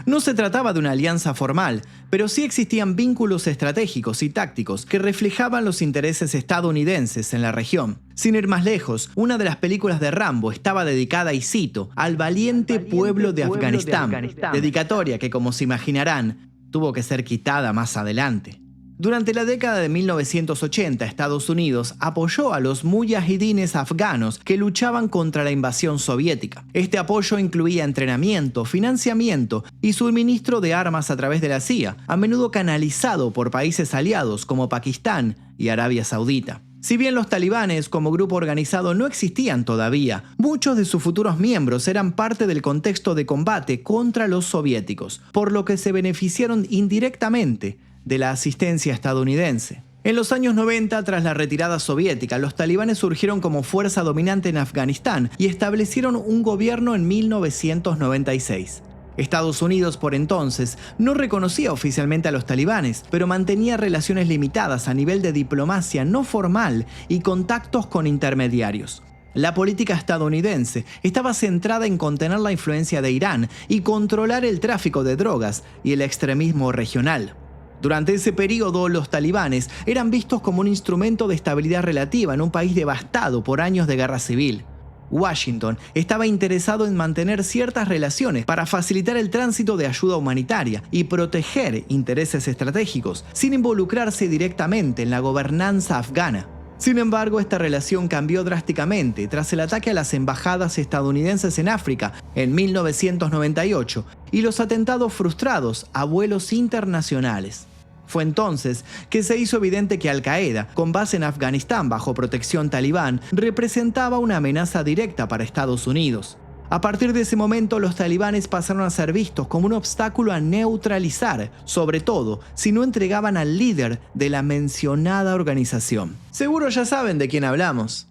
S1: No se trataba de una alianza formal, pero sí existían vínculos estratégicos y tácticos que reflejaban los intereses estadounidenses en la región. Sin ir más lejos, una de las películas de Rambo estaba dedicada, y cito, al valiente pueblo de Afganistán, dedicatoria que, como se imaginarán, tuvo que ser quitada más adelante. Durante la década de 1980, Estados Unidos apoyó a los mujahidines afganos que luchaban contra la invasión soviética. Este apoyo incluía entrenamiento, financiamiento y suministro de armas a través de la CIA, a menudo canalizado por países aliados como Pakistán y Arabia Saudita. Si bien los talibanes como grupo organizado no existían todavía, muchos de sus futuros miembros eran parte del contexto de combate contra los soviéticos, por lo que se beneficiaron indirectamente de la asistencia estadounidense. En los años 90, tras la retirada soviética, los talibanes surgieron como fuerza dominante en Afganistán y establecieron un gobierno en 1996. Estados Unidos, por entonces, no reconocía oficialmente a los talibanes, pero mantenía relaciones limitadas a nivel de diplomacia no formal y contactos con intermediarios. La política estadounidense estaba centrada en contener la influencia de Irán y controlar el tráfico de drogas y el extremismo regional. Durante ese periodo, los talibanes eran vistos como un instrumento de estabilidad relativa en un país devastado por años de guerra civil. Washington estaba interesado en mantener ciertas relaciones para facilitar el tránsito de ayuda humanitaria y proteger intereses estratégicos, sin involucrarse directamente en la gobernanza afgana. Sin embargo, esta relación cambió drásticamente tras el ataque a las embajadas estadounidenses en África en 1998 y los atentados frustrados a vuelos internacionales. Fue entonces que se hizo evidente que Al-Qaeda, con base en Afganistán bajo protección talibán, representaba una amenaza directa para Estados Unidos. A partir de ese momento, los talibanes pasaron a ser vistos como un obstáculo a neutralizar, sobre todo si no entregaban al líder de la mencionada organización. Seguro ya saben de quién hablamos.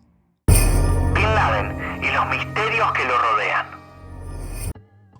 S2: Bin Laden y los misterios que lo rodean.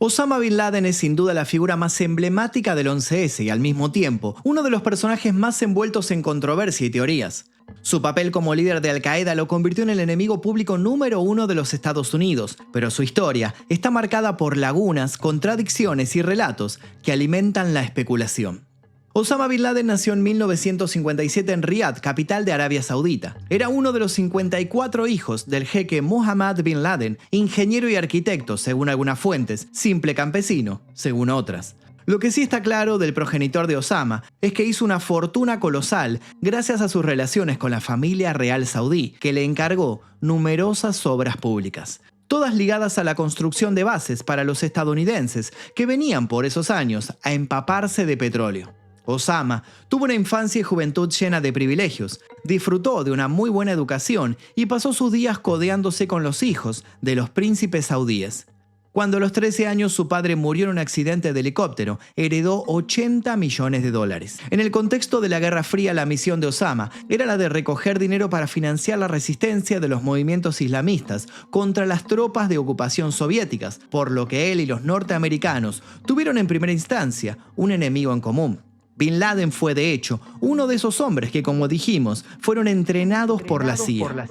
S1: Osama Bin Laden es sin duda la figura más emblemática del 11S y al mismo tiempo uno de los personajes más envueltos en controversia y teorías. Su papel como líder de Al-Qaeda lo convirtió en el enemigo público número uno de los Estados Unidos, pero su historia está marcada por lagunas, contradicciones y relatos que alimentan la especulación. Osama Bin Laden nació en 1957 en Riad, capital de Arabia Saudita. Era uno de los 54 hijos del jeque Mohammed Bin Laden, ingeniero y arquitecto, según algunas fuentes, simple campesino, según otras. Lo que sí está claro del progenitor de Osama es que hizo una fortuna colosal gracias a sus relaciones con la familia real saudí, que le encargó numerosas obras públicas, todas ligadas a la construcción de bases para los estadounidenses que venían por esos años a empaparse de petróleo. Osama tuvo una infancia y juventud llena de privilegios, disfrutó de una muy buena educación y pasó sus días codeándose con los hijos de los príncipes saudíes. Cuando a los 13 años su padre murió en un accidente de helicóptero, heredó $80 millones. En el contexto de la Guerra Fría, la misión de Osama era la de recoger dinero para financiar la resistencia de los movimientos islamistas contra las tropas de ocupación soviéticas, por lo que él y los norteamericanos tuvieron en primera instancia un enemigo en común. Bin Laden fue, de hecho, uno de esos hombres que, como dijimos, fueron entrenados por la CIA.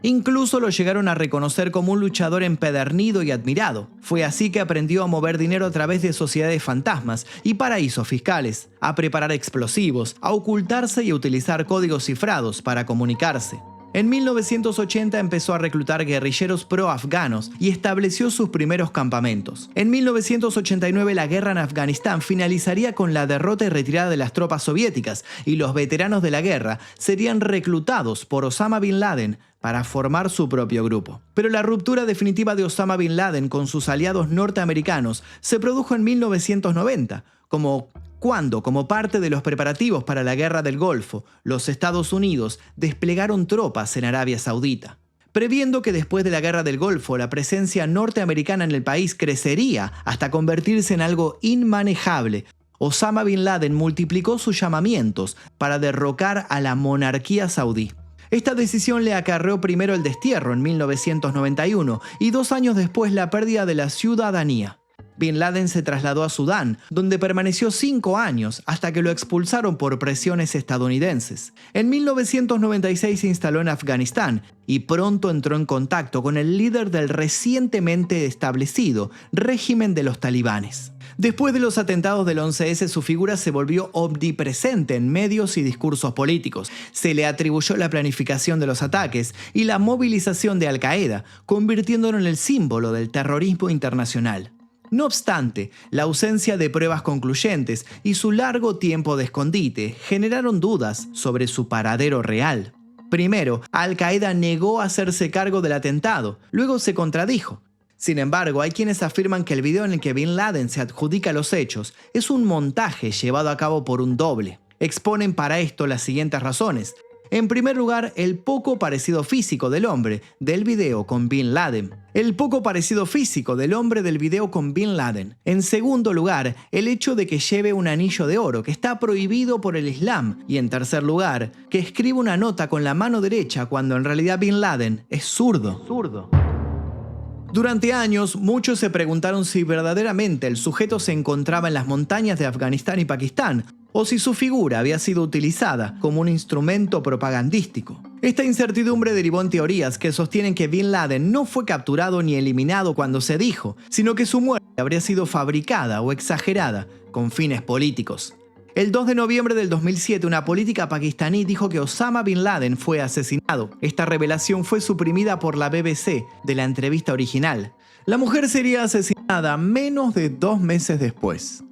S1: Incluso lo llegaron a reconocer como un luchador empedernido y admirado. Fue así que aprendió a mover dinero a través de sociedades fantasmas y paraísos fiscales, a preparar explosivos, a ocultarse y a utilizar códigos cifrados para comunicarse. En 1980 empezó a reclutar guerrilleros pro-afganos y estableció sus primeros campamentos. En 1989 la guerra en Afganistán finalizaría con la derrota y retirada de las tropas soviéticas y los veteranos de la guerra serían reclutados por Osama Bin Laden para formar su propio grupo. Pero la ruptura definitiva de Osama Bin Laden con sus aliados norteamericanos se produjo en 1990, cuando, como parte de los preparativos para la Guerra del Golfo, los Estados Unidos desplegaron tropas en Arabia Saudita. Previendo que después de la Guerra del Golfo la presencia norteamericana en el país crecería hasta convertirse en algo inmanejable, Osama Bin Laden multiplicó sus llamamientos para derrocar a la monarquía saudí. Esta decisión le acarreó primero el destierro en 1991 y 2 años después la pérdida de la ciudadanía. Bin Laden se trasladó a Sudán, donde permaneció 5 años hasta que lo expulsaron por presiones estadounidenses. En 1996 se instaló en Afganistán y pronto entró en contacto con el líder del recientemente establecido régimen de los talibanes. Después de los atentados del 11S, su figura se volvió omnipresente en medios y discursos políticos. Se le atribuyó la planificación de los ataques y la movilización de Al-Qaeda, convirtiéndolo en el símbolo del terrorismo internacional. No obstante, la ausencia de pruebas concluyentes y su largo tiempo de escondite generaron dudas sobre su paradero real. Primero, Al-Qaeda negó hacerse cargo del atentado, luego se contradijo. Sin embargo, hay quienes afirman que el video en el que Bin Laden se adjudica los hechos es un montaje llevado a cabo por un doble. Exponen para esto las siguientes razones. En primer lugar, el poco parecido físico del hombre del video con Bin Laden. El poco parecido físico del hombre del video con Bin Laden. En segundo lugar, el hecho de que lleve un anillo de oro que está prohibido por el Islam. Y en tercer lugar, que escribe una nota con la mano derecha cuando en realidad Bin Laden es zurdo. Durante años, muchos se preguntaron si verdaderamente el sujeto se encontraba en las montañas de Afganistán y Pakistán, o si su figura había sido utilizada como un instrumento propagandístico. Esta incertidumbre derivó en teorías que sostienen que Bin Laden no fue capturado ni eliminado cuando se dijo, sino que su muerte habría sido fabricada o exagerada con fines políticos. El 2 de noviembre del 2007, una política pakistaní dijo que Osama Bin Laden fue asesinado. Esta revelación fue suprimida por la BBC de la entrevista original. La mujer sería asesinada menos de 2 meses después.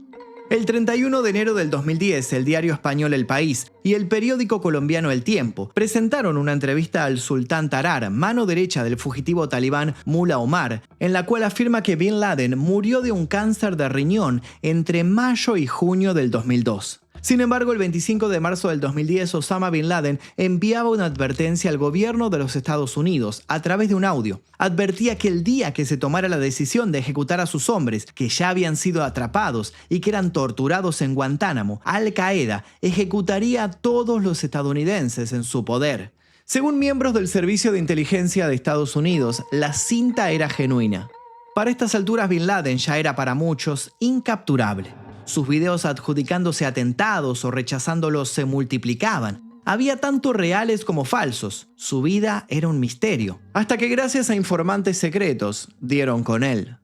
S1: El 31 de enero del 2010, el diario español El País y el periódico colombiano El Tiempo presentaron una entrevista al sultán Tarar, mano derecha del fugitivo talibán Mullah Omar, en la cual afirma que Bin Laden murió de un cáncer de riñón entre mayo y junio del 2002. Sin embargo, el 25 de marzo del 2010, Osama Bin Laden enviaba una advertencia al gobierno de los Estados Unidos a través de un audio. Advertía que el día que se tomara la decisión de ejecutar a sus hombres, que ya habían sido atrapados y que eran torturados en Guantánamo, Al-Qaeda ejecutaría a todos los estadounidenses en su poder. Según miembros del Servicio de Inteligencia de Estados Unidos, la cinta era genuina. Para estas alturas, Bin Laden ya era para muchos incapturable. Sus videos adjudicándose atentados o rechazándolos se multiplicaban. Había tanto reales como falsos. Su vida era un misterio. Hasta que gracias a informantes secretos dieron con él.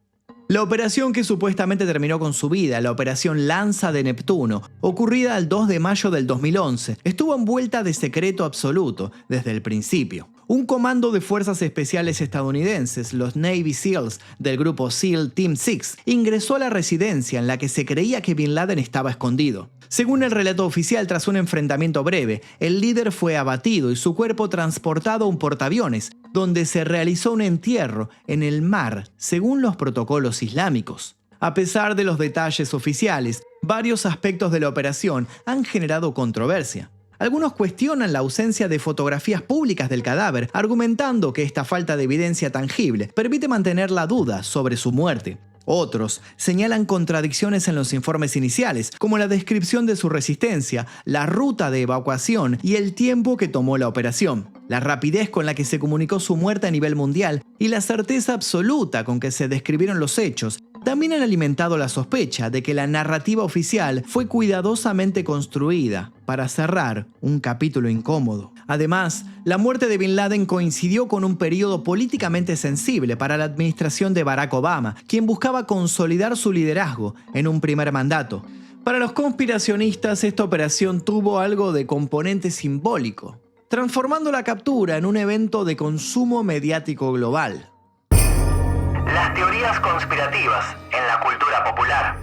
S1: La operación que supuestamente terminó con su vida, la operación Lanza de Neptuno, ocurrida el 2 de mayo del 2011, estuvo envuelta de secreto absoluto desde el principio. Un comando de fuerzas especiales estadounidenses, los Navy SEALs del grupo SEAL Team 6, ingresó a la residencia en la que se creía que Bin Laden estaba escondido. Según el relato oficial, tras un enfrentamiento breve, el líder fue abatido y su cuerpo transportado a un portaaviones, donde se realizó un entierro en el mar, según los protocolos islámicos. A pesar de los detalles oficiales, varios aspectos de la operación han generado controversia. Algunos cuestionan la ausencia de fotografías públicas del cadáver, argumentando que esta falta de evidencia tangible permite mantener la duda sobre su muerte. Otros señalan contradicciones en los informes iniciales, como la descripción de su resistencia, la ruta de evacuación y el tiempo que tomó la operación, la rapidez con la que se comunicó su muerte a nivel mundial y la certeza absoluta con que se describieron los hechos. También han alimentado la sospecha de que la narrativa oficial fue cuidadosamente construida para cerrar un capítulo incómodo. Además, la muerte de Bin Laden coincidió con un periodo políticamente sensible para la administración de Barack Obama, quien buscaba consolidar su liderazgo en un primer mandato. Para los conspiracionistas, esta operación tuvo algo de componente simbólico, transformando la captura en un evento de consumo mediático global.
S2: Las teorías conspirativas en la cultura popular.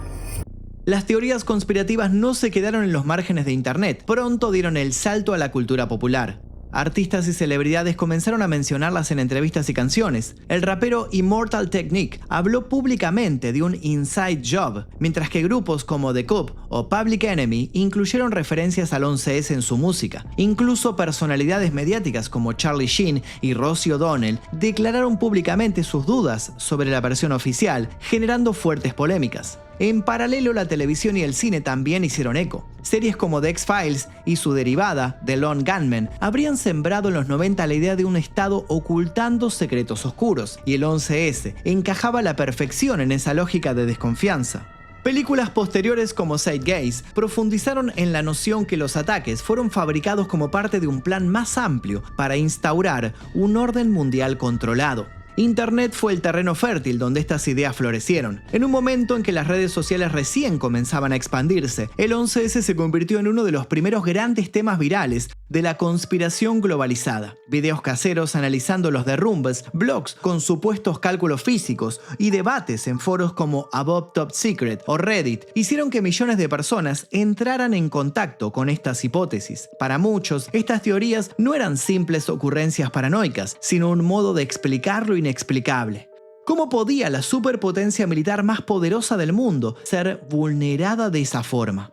S1: Las teorías conspirativas no se quedaron en los márgenes de Internet, pronto dieron el salto a la cultura popular. Artistas y celebridades comenzaron a mencionarlas en entrevistas y canciones. El rapero Immortal Technique habló públicamente de un inside job, mientras que grupos como The Coup o Public Enemy incluyeron referencias al 11S en su música. Incluso personalidades mediáticas como Charlie Sheen y Rosie O'Donnell declararon públicamente sus dudas sobre la versión oficial, generando fuertes polémicas. En paralelo, la televisión y el cine también hicieron eco. Series como The X-Files y su derivada, The Lone Gunman, habrían sembrado en los 90 la idea de un Estado ocultando secretos oscuros, y el 11S encajaba a la perfección en esa lógica de desconfianza. Películas posteriores como Side Gaze profundizaron en la noción que los ataques fueron fabricados como parte de un plan más amplio para instaurar un orden mundial controlado. Internet fue el terreno fértil donde estas ideas florecieron. En un momento en que las redes sociales recién comenzaban a expandirse, el 11S se convirtió en uno de los primeros grandes temas virales de la conspiración globalizada. Videos caseros analizando los derrumbes, blogs con supuestos cálculos físicos y debates en foros como Above Top Secret o Reddit hicieron que millones de personas entraran en contacto con estas hipótesis. Para muchos, estas teorías no eran simples ocurrencias paranoicas, sino un modo de explicar lo inexplicable. ¿Cómo podía la superpotencia militar más poderosa del mundo ser vulnerada de esa forma?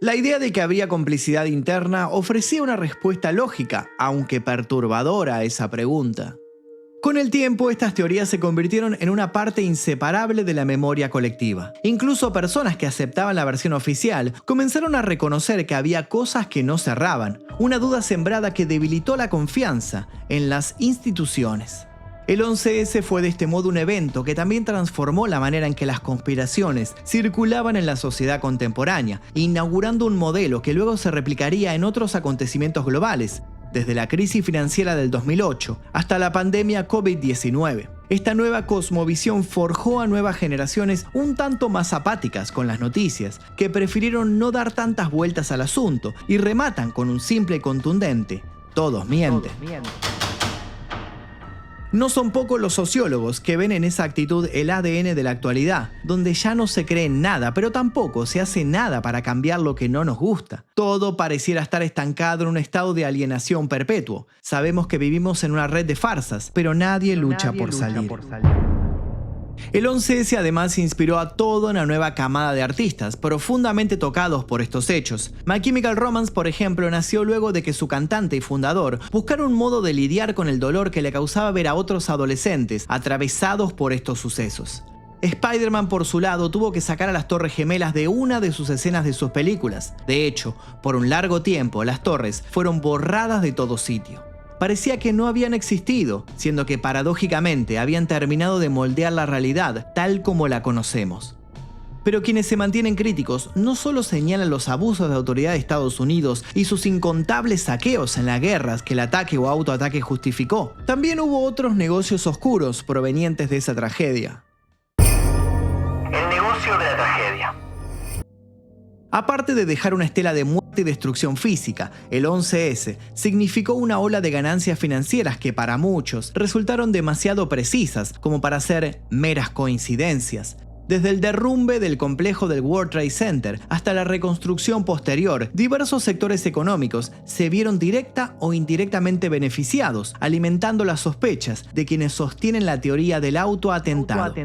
S1: La idea de que habría complicidad interna ofrecía una respuesta lógica, aunque perturbadora a esa pregunta. Con el tiempo, estas teorías se convirtieron en una parte inseparable de la memoria colectiva. Incluso personas que aceptaban la versión oficial comenzaron a reconocer que había cosas que no cerraban, una duda sembrada que debilitó la confianza en las instituciones. El 11S fue de este modo un evento que también transformó la manera en que las conspiraciones circulaban en la sociedad contemporánea, inaugurando un modelo que luego se replicaría en otros acontecimientos globales, desde la crisis financiera del 2008 hasta la pandemia COVID-19. Esta nueva cosmovisión forjó a nuevas generaciones un tanto más apáticas con las noticias, que prefirieron no dar tantas vueltas al asunto y rematan con un simple y contundente: todos mienten. No son pocos los sociólogos que ven en esa actitud el ADN de la actualidad, donde ya no se cree en nada, pero tampoco se hace nada para cambiar lo que no nos gusta. Todo pareciera estar estancado en un estado de alienación perpetuo. Sabemos que vivimos en una red de farsas, pero nadie lucha por salir. El 11S además inspiró a toda una nueva camada de artistas, profundamente tocados por estos hechos. My Chemical Romance, por ejemplo, nació luego de que su cantante y fundador buscara un modo de lidiar con el dolor que le causaba ver a otros adolescentes atravesados por estos sucesos. Spider-Man, por su lado, tuvo que sacar a las Torres Gemelas de una de sus escenas de sus películas. De hecho, por un largo tiempo, las torres fueron borradas de todo sitio. Parecía que no habían existido, siendo que paradójicamente habían terminado de moldear la realidad tal como la conocemos. Pero quienes se mantienen críticos no solo señalan los abusos de autoridad de Estados Unidos y sus incontables saqueos en las guerras que el ataque o autoataque justificó, también hubo otros negocios oscuros provenientes de esa tragedia.
S2: El negocio de la tragedia.
S1: Aparte de dejar una estela de muerte y destrucción física, el 11S significó una ola de ganancias financieras que para muchos resultaron demasiado precisas como para ser meras coincidencias. Desde el derrumbe del complejo del World Trade Center hasta la reconstrucción posterior, diversos sectores económicos se vieron directa o indirectamente beneficiados, alimentando las sospechas de quienes sostienen la teoría del autoatentado.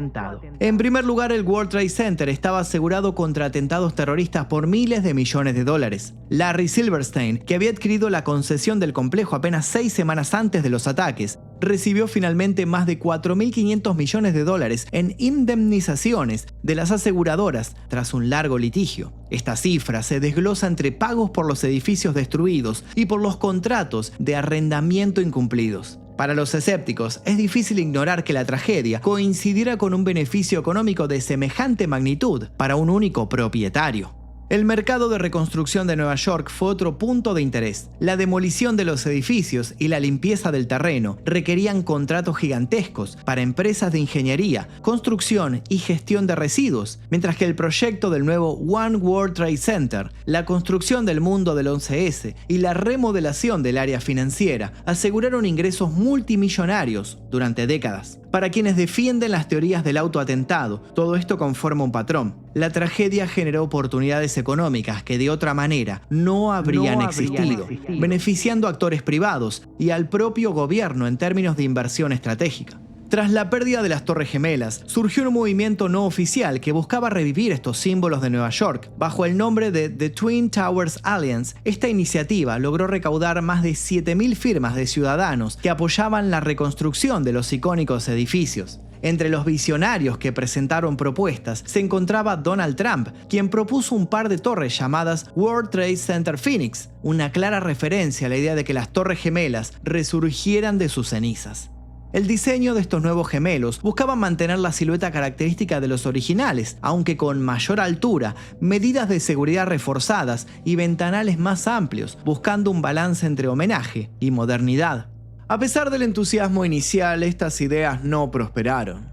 S1: En primer lugar, el World Trade Center estaba asegurado contra atentados terroristas por miles de millones de dólares. Larry Silverstein, que había adquirido la concesión del complejo apenas 6 semanas antes de los ataques, recibió finalmente más de 4.500 millones de dólares en indemnizaciones de las aseguradoras tras un largo litigio. Esta cifra se desglosa entre pagos por los edificios destruidos y por los contratos de arrendamiento incumplidos. Para los escépticos, es difícil ignorar que la tragedia coincidiera con un beneficio económico de semejante magnitud para un único propietario. El mercado de reconstrucción de Nueva York fue otro punto de interés. La demolición de los edificios y la limpieza del terreno requerían contratos gigantescos para empresas de ingeniería, construcción y gestión de residuos, mientras que el proyecto del nuevo One World Trade Center, la construcción del mundo del 11S y la remodelación del área financiera aseguraron ingresos multimillonarios durante décadas. Para quienes defienden las teorías del autoatentado, todo esto conforma un patrón. La tragedia generó oportunidades económicas que de otra manera no habrían existido, beneficiando a actores privados y al propio gobierno en términos de inversión estratégica. Tras la pérdida de las Torres Gemelas, surgió un movimiento no oficial que buscaba revivir estos símbolos de Nueva York. Bajo el nombre de The Twin Towers Alliance, esta iniciativa logró recaudar más de 7.000 firmas de ciudadanos que apoyaban la reconstrucción de los icónicos edificios. Entre los visionarios que presentaron propuestas se encontraba Donald Trump, quien propuso un par de torres llamadas World Trade Center Phoenix, una clara referencia a la idea de que las Torres Gemelas resurgieran de sus cenizas. El diseño de estos nuevos gemelos buscaba mantener la silueta característica de los originales, aunque con mayor altura, medidas de seguridad reforzadas y ventanales más amplios, buscando un balance entre homenaje y modernidad. A pesar del entusiasmo inicial, estas ideas no prosperaron.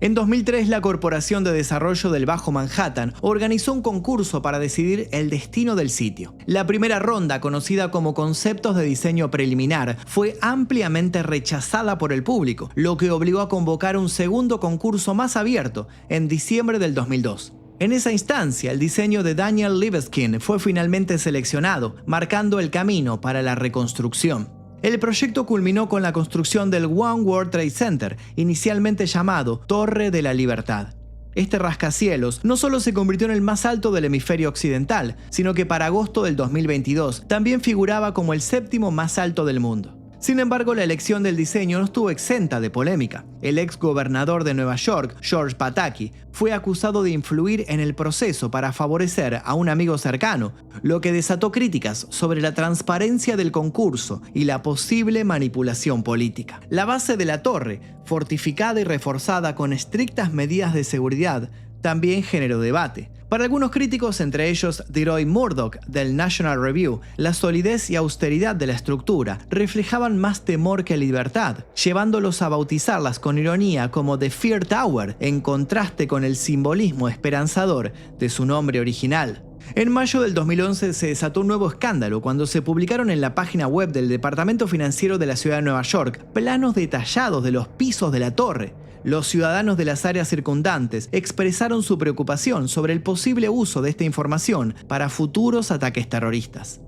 S1: En 2003, la Corporación de Desarrollo del Bajo Manhattan organizó un concurso para decidir el destino del sitio. La primera ronda, conocida como Conceptos de Diseño Preliminar, fue ampliamente rechazada por el público, lo que obligó a convocar un segundo concurso más abierto en diciembre del 2002. En esa instancia, el diseño de Daniel Libeskind fue finalmente seleccionado, marcando el camino para la reconstrucción. El proyecto culminó con la construcción del One World Trade Center, inicialmente llamado Torre de la Libertad. Este rascacielos no solo se convirtió en el más alto del hemisferio occidental, sino que para agosto del 2022 también figuraba como el séptimo más alto del mundo. Sin embargo, la elección del diseño no estuvo exenta de polémica. El ex gobernador de Nueva York, George Pataki, fue acusado de influir en el proceso para favorecer a un amigo cercano, lo que desató críticas sobre la transparencia del concurso y la posible manipulación política. La base de la torre, fortificada y reforzada con estrictas medidas de seguridad, también generó debate. Para algunos críticos, entre ellos Deroy Murdoch del National Review, la solidez y austeridad de la estructura reflejaban más temor que libertad, llevándolos a bautizarlas con ironía como The Fear Tower, en contraste con el simbolismo esperanzador de su nombre original. En mayo del 2011 se desató un nuevo escándalo cuando se publicaron en la página web del Departamento Financiero de la Ciudad de Nueva York planos detallados de los pisos de la torre. Los ciudadanos de las áreas circundantes expresaron su preocupación sobre el posible uso de esta información para futuros ataques terroristas.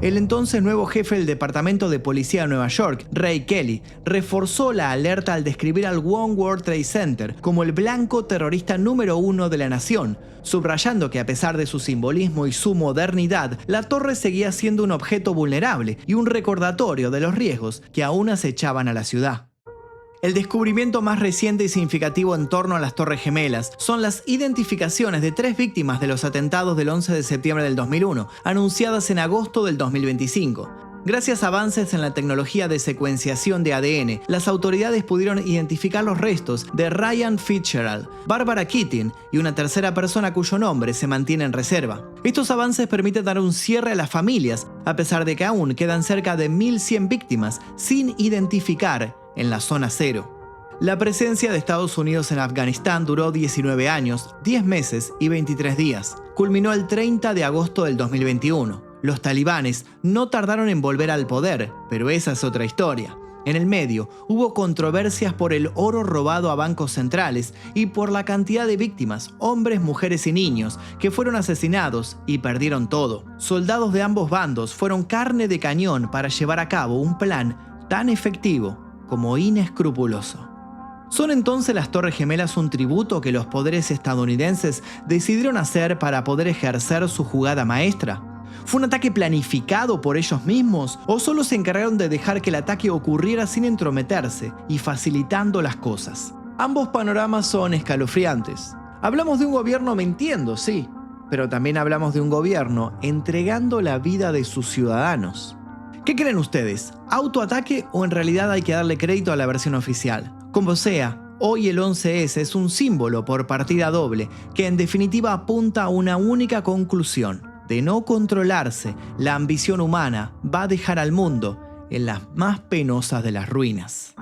S1: El entonces nuevo jefe del Departamento de Policía de Nueva York, Ray Kelly, reforzó la alerta al describir al One World Trade Center como el blanco terrorista número 1 de la nación, subrayando que a pesar de su simbolismo y su modernidad, la torre seguía siendo un objeto vulnerable y un recordatorio de los riesgos que aún acechaban a la ciudad. El descubrimiento más reciente y significativo en torno a las Torres Gemelas son las identificaciones de 3 víctimas de los atentados del 11 de septiembre del 2001, anunciadas en agosto del 2025. Gracias a avances en la tecnología de secuenciación de ADN, las autoridades pudieron identificar los restos de Ryan Fitzgerald, Barbara Keating y una tercera persona cuyo nombre se mantiene en reserva. Estos avances permiten dar un cierre a las familias, a pesar de que aún quedan cerca de 1.100 víctimas sin identificar en la zona cero. La presencia de Estados Unidos en Afganistán duró 19 años, 10 meses y 23 días. Culminó el 30 de agosto del 2021. Los talibanes no tardaron en volver al poder, pero esa es otra historia. En el medio, hubo controversias por el oro robado a bancos centrales y por la cantidad de víctimas, hombres, mujeres y niños, que fueron asesinados y perdieron todo. Soldados de ambos bandos fueron carne de cañón para llevar a cabo un plan tan efectivo como inescrupuloso. ¿Son entonces las Torres Gemelas un tributo que los poderes estadounidenses decidieron hacer para poder ejercer su jugada maestra? ¿Fue un ataque planificado por ellos mismos o solo se encargaron de dejar que el ataque ocurriera sin entrometerse y facilitando las cosas? Ambos panoramas son escalofriantes. Hablamos de un gobierno mintiendo, sí, pero también hablamos de un gobierno entregando la vida de sus ciudadanos. ¿Qué creen ustedes? ¿Autoataque o en realidad hay que darle crédito a la versión oficial? Como sea, hoy el 11S es un símbolo por partida doble que en definitiva apunta a una única conclusión. De no controlarse, la ambición humana va a dejar al mundo en las más penosas de las ruinas.